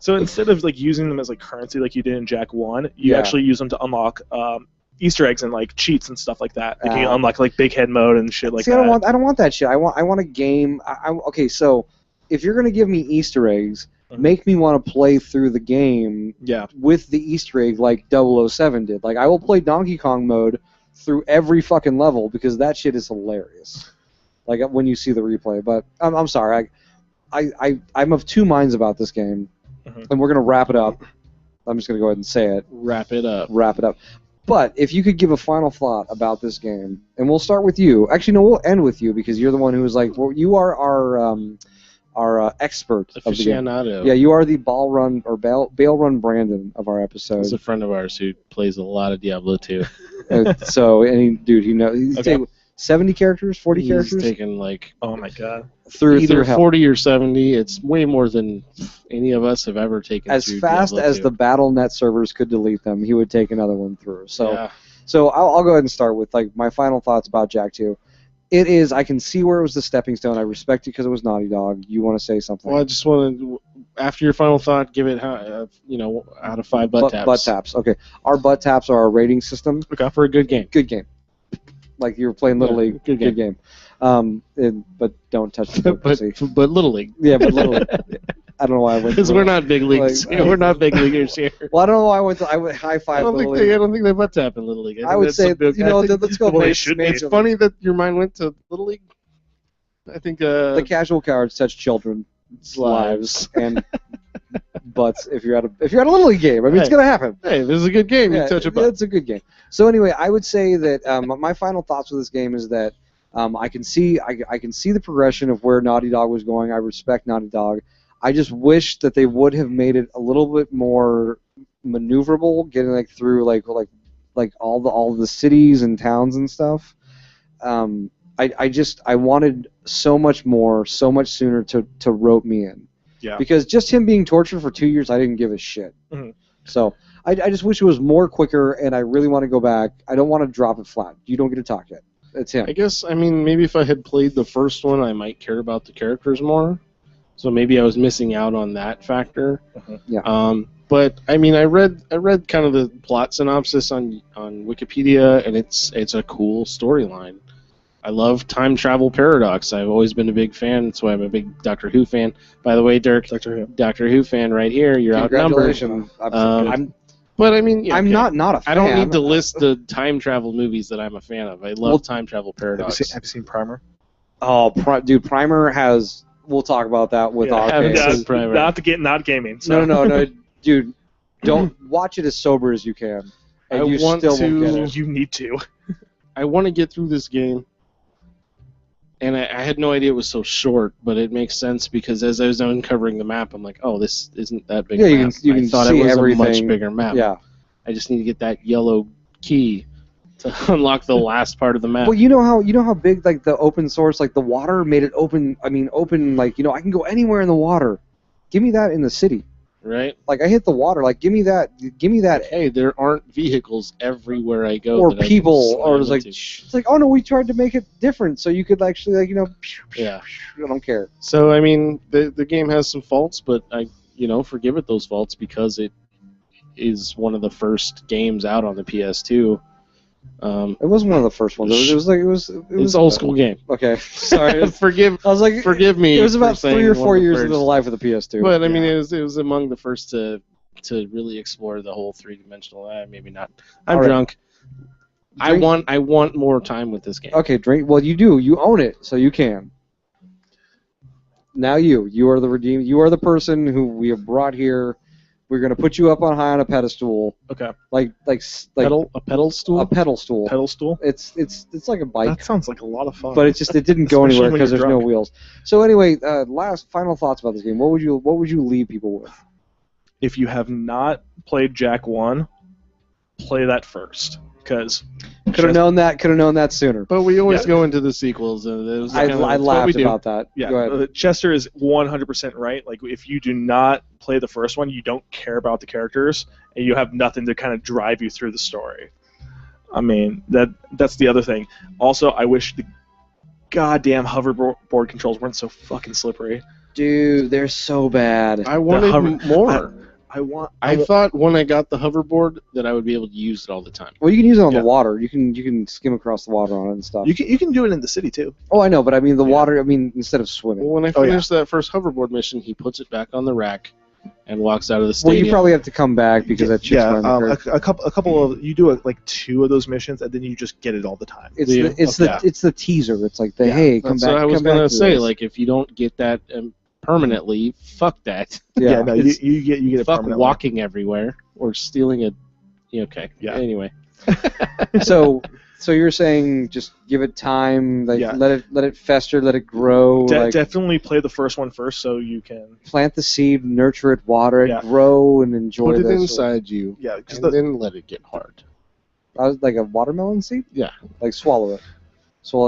so instead of like using them as like currency like you did in JAK 1, you actually use them to unlock Easter eggs and like cheats and stuff like that. Like you can unlock like big head mode and shit like that. I don't want that shit. I want a game. Okay, so if you're gonna give me Easter eggs, make me want to play through the game with the Easter egg like 007 did. Like I will play Donkey Kong mode through every fucking level because that shit is hilarious. Like when you see the replay. But I'm sorry, I'm of two minds about this game, and we're gonna wrap it up. I'm just gonna go ahead and say it. Wrap it up. But if you could give a final thought about this game, and we'll start with you. Actually, no, we'll end with you because you're the one who was like, well, you are our expert of the game. Yeah, you are the ball run or bail run Brandon of our episode. He's a friend of ours who plays a lot of Diablo 2. So, dude, he knows. He's taken 70 characters, 40 characters. He's taken like, oh my god, either 40 or 70. It's way more than any of us have ever taken. As fast Diablo as 2. the BattleNet servers could delete them, he would take another one through. So, yeah. So I'll go ahead and start with like my final thoughts about Jak 2. It is. I can see where it was the stepping stone. I respect it because it was Naughty Dog. You want to say something? Well, I just want to, after your final thought, give it out of 5 butt taps. Butt taps. Okay. Our butt taps are our rating system. Okay. For a good game. Good game. Like you were playing Little League. Good game. But don't touch the but Little League. Yeah, but Little League. I don't know why I went. Because we're not big leagues. We're not big leaguers here. Well, I don't know why I went high five. I don't think they butt tap in Little League. I would say let's go. Well, it's funny that your mind went to Little League. I think the casual cards touch children's lives and butts. If you're at a Little League game, I mean, it's gonna happen. Hey, this is a good game. You touch a butt. It's a good game. So anyway, I would say that my final thoughts with this game is that I can see the progression of where Naughty Dog was going. I respect Naughty Dog. I just wish that they would have made it a little bit more maneuverable, getting like through like all the cities and towns and stuff. I wanted so much more, so much sooner to rope me in. Yeah. Because just him being tortured for 2 years, I didn't give a shit. Mm-hmm. So I just wish it was more quicker, and I really want to go back. I don't want to drop it flat. You don't get to talk yet. It's him. I guess, maybe if I had played the first one, I might care about the characters more. So maybe I was missing out on that factor. Mm-hmm. Yeah. But I read kind of the plot synopsis on Wikipedia, and it's a cool storyline. I love time travel paradox. I've always been a big fan. That's why I'm a big Doctor Who fan. By the way, Dirk, Doctor Who fan right here. You're outnumbered. But I'm not a fan. I don't need to list the time travel movies that I'm a fan of. I love time travel paradox. Have you seen Primer? Oh, dude, Primer has. We'll talk about that with our case. Not gaming. So. No, dude, don't watch it as sober as you can. And won't get it. You need to. I want to get through this game, and I had no idea it was so short, but it makes sense because as I was uncovering the map, I'm like, oh, this isn't that big. Yeah, a map. you can thought see it was everything. A much bigger map. Yeah. I just need to get that yellow key to unlock the last part of the map. Well, you know how big like the open source, like the water made it open. Open like I can go anywhere in the water. Give me that in the city. Right. Like I hit the water. Like give me that. Hey, there aren't vehicles everywhere I go. Or people, or it's like oh no, we tried to make it different so you could actually Yeah. I don't care. So the game has some faults, but I forgive it those faults because it is one of the first games out on the PS2. It wasn't one of the first ones. It was an old school game. Okay, sorry. Forgive me. It was about 3 or 4 years into the life of the PS2. But it was among the first to really explore the whole 3-dimensional. Maybe not. I'm drunk. I want more time with this game. Okay, drink. Well, you do. You own it, so you can. Now you are the redeemed. You are the person who we have brought here. We're gonna put you up high on a pedestal. Okay. Like a pedal stool. A pedal stool. Pedal stool. It's like a bike. That sounds like a lot of fun. But it didn't go anywhere because there's no wheels. So anyway, final thoughts about this game. What would you leave people with? If you have not played Jak 1, play that first. Because could have known that sooner. But we always go into the sequels, and I laughed about that. Yeah, go ahead. Chester is 100% right. Like if you do not play the first one, you don't care about the characters, and you have nothing to kind of drive you through the story. I mean, that's the other thing. Also, I wish the goddamn hoverboard controls weren't so fucking slippery. Dude, they're so bad. I wanted more. I thought when I got the hoverboard that I would be able to use it all the time. Well, you can use it on the water. You can skim across the water on it and stuff. You can do it in the city too. Oh, I know, but I mean the water. I mean instead of swimming. Well, when I finished that first hoverboard mission, he puts it back on the rack and walks out of the stadium. Well, you probably have to come back because that shit's a couple of you do like 2 of those missions and then you just get it all the time. It's the teaser. It's like hey, come back. That's what I was gonna say. Like if you don't get that. Permanently, fuck that. Yeah, no, you get it fuck permanently. Walking everywhere or stealing a. Okay. Yeah. Anyway. So you're saying just give it time, like let it fester, let it grow. Definitely play the first one first, so you can plant the seed, nurture it, water it, grow, and enjoy. Put it inside you. Yeah, and then let it get hard. Like a watermelon seed. Yeah, like swallow it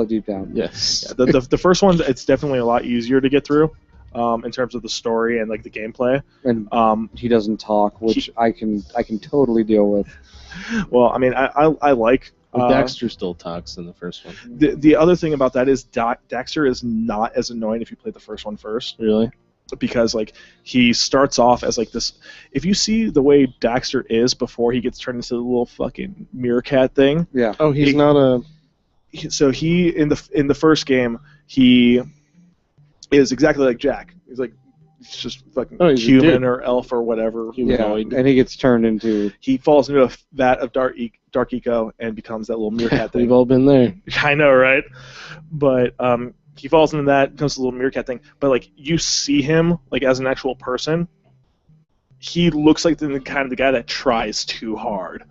deep down. Yes. Yeah, the first one, it's definitely a lot easier to get through. In terms of the story and like the gameplay, and he doesn't talk, which I can totally deal with. Well, I mean, I like. Daxter still talks in the first one. The other thing about that is Daxter is not as annoying if you play the first one first. Really? Because like he starts off as like this. If you see the way Daxter is before he gets turned into the little fucking meerkat thing. Yeah. Oh, he's not a. So he in the first game he is exactly like Jak. He's like just fucking human or elf or whatever. Humanoid. Yeah, and he gets turned into. He falls into a vat of dark eco and becomes that little meerkat thing. We've all been there. I know, right? But he falls into that, becomes a little meerkat thing. But like you see him like as an actual person, he looks like the kind of the guy that tries too hard.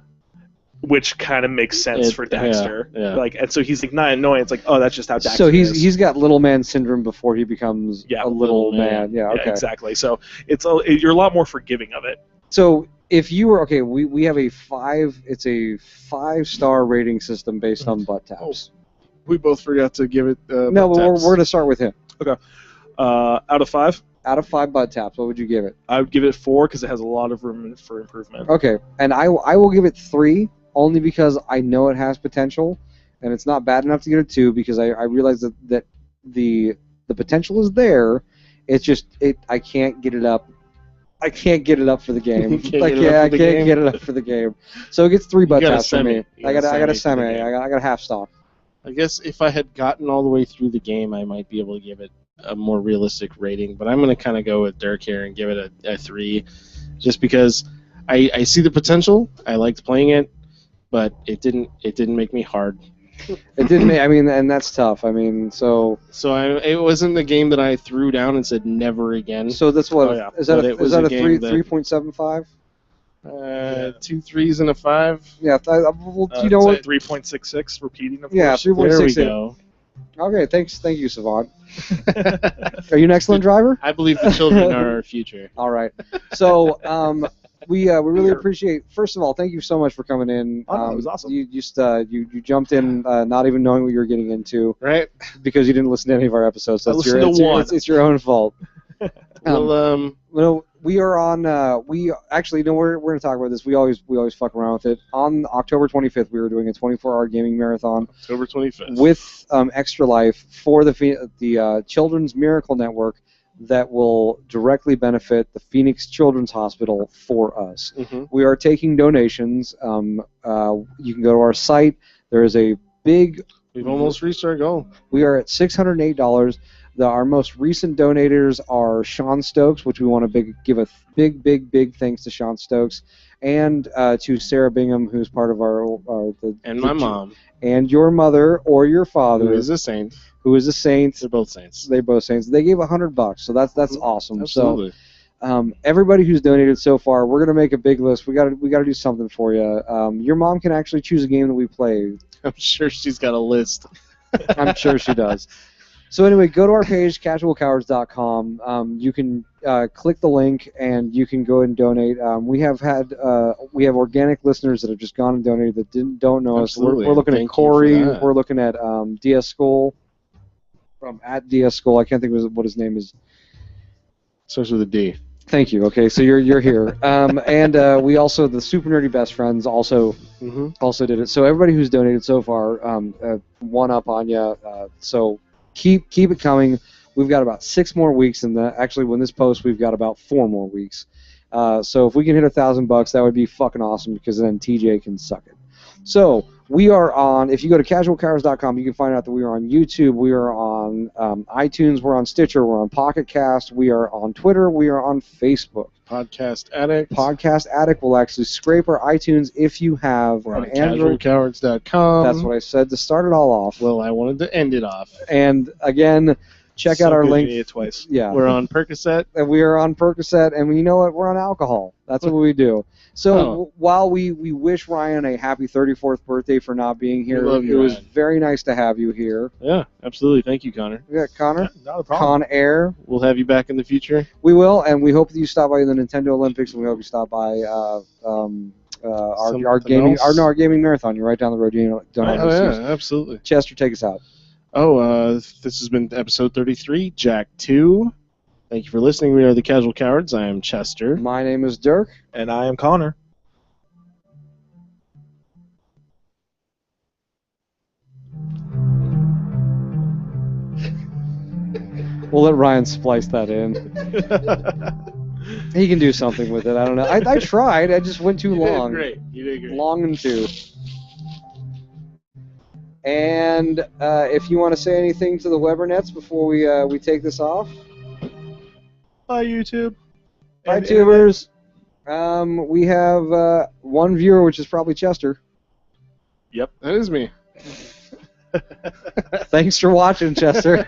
Which kind of makes sense for Daxter. Yeah. Like, and so he's like not annoying. It's like, oh, that's just how Daxter is. So he's got little man syndrome before he becomes a little man. Yeah, okay. Yeah, exactly. So you're a lot more forgiving of it. So if you were we have a 5-star rating system based on butt taps. We both forgot to give it. No, we're going to start with him. Okay. Out of 5. Out of 5 butt taps, what would you give it? I would give it 4 because it has a lot of room for improvement. Okay, and I will give it 3. Only because I know it has potential, and it's not bad enough to get a 2 because I realize that the potential is there. It's just I can't get it up. I can't get it up for the game. I can't get it up for the game. So it gets 3 butt taps for me. I got a semi. I got a half stock. I guess if I had gotten all the way through the game, I might be able to give it a more realistic rating. But I'm going to kind of go with Dirk here and give it a 3, just because I see the potential. I liked playing it. But it didn't make me hard. It didn't. I mean, and that's tough. I mean, so it wasn't the game that I threw down and said never again. So that's what is that a 3.75? 2 3s and a 5. Yeah, well, you know what? 3.66 repeating. Of yeah, 3.66. There we go. Okay, thank you, Savant. Are you an excellent driver? I believe the children are our future. All right. So we really appreciate. First of all, thank you so much for coming in. It was awesome. You just you jumped in not even knowing what you were getting into, right? Because you didn't listen to any of our episodes. So it's your own fault. Well, we are on. We actually no. We're going to talk about this. We always fuck around with it. On October 25th, we were doing a 24-hour gaming marathon. October 25th. With Extra Life for the Children's Miracle Network. That will directly benefit the Phoenix Children's Hospital for us. Mm-hmm. We are taking donations. You can go to our site. There is a big... We've almost reached our goal. We are at $608. Our most recent donators are Sean Stokes, which we want to give a big thanks to Sean Stokes, and to Sarah Bingham, who's part of my mom. And your mother or your father. Who is a saint. They're both saints. They're both saints. They gave $100, so that's awesome. Absolutely. So, everybody who's donated so far, we're gonna make a big list. We gotta do something for you. Your mom can actually choose a game that we play. I'm sure she's got a list. I'm sure she does. So anyway, go to our page, casualcowards.com. You can click the link and you can go and donate. We have organic listeners that have just gone and donated that don't know Absolutely. us. We're looking at Corey. We're looking at DS Skull from @DS Skull. I can't think of what his name is. Starts with a D. Thank you. Okay, so you're here. And we also the Super Nerdy Best Friends also did it. So everybody who's donated so far, one up on you. So. Keep it coming. We've got about 6 more weeks, and actually, when this posts, we've got about 4 more weeks. So if we can hit $1,000, that would be fucking awesome because then TJ can suck it. So we are on. If you go to casualcowards.com, you can find out that we are on YouTube. We are on iTunes. We're on Stitcher. We're on Pocket Cast. We are on Twitter. We are on Facebook. Podcast Addict. Podcast Addict will actually scrape our iTunes if you have We're on an Android. casualcowards.com. That's what I said to start it all off. Well, I wanted to end it off. And again, check out our link. It twice. Yeah. We're on Percocet. And we are on Percocet, and you know what? We're on alcohol. That's what we do. So while we wish Ryan a happy 34th birthday for not being here, it was very nice to have you here. Yeah, absolutely. Thank you, Connor. Yeah, Connor. Yeah, not a problem. Con Air. We'll have you back in the future. We will, and we hope that you stop by the Nintendo Olympics, and we hope you stop by our gaming marathon. You're right down the road. You don't absolutely. Chester, take us out. This has been episode 33, JAK 2. Thank you for listening. We are the Casual Cowards. I am Chester. My name is Dirk. And I am Connor. We'll let Ryan splice that in. He can do something with it. I don't know. I tried. I just went too long. You did great. Long and two. And if you want to say anything to the Webernets before we take this off. Bye, YouTube. Bye, tubers. We have one viewer, which is probably Chester. Yep, that is me. Thanks for watching, Chester.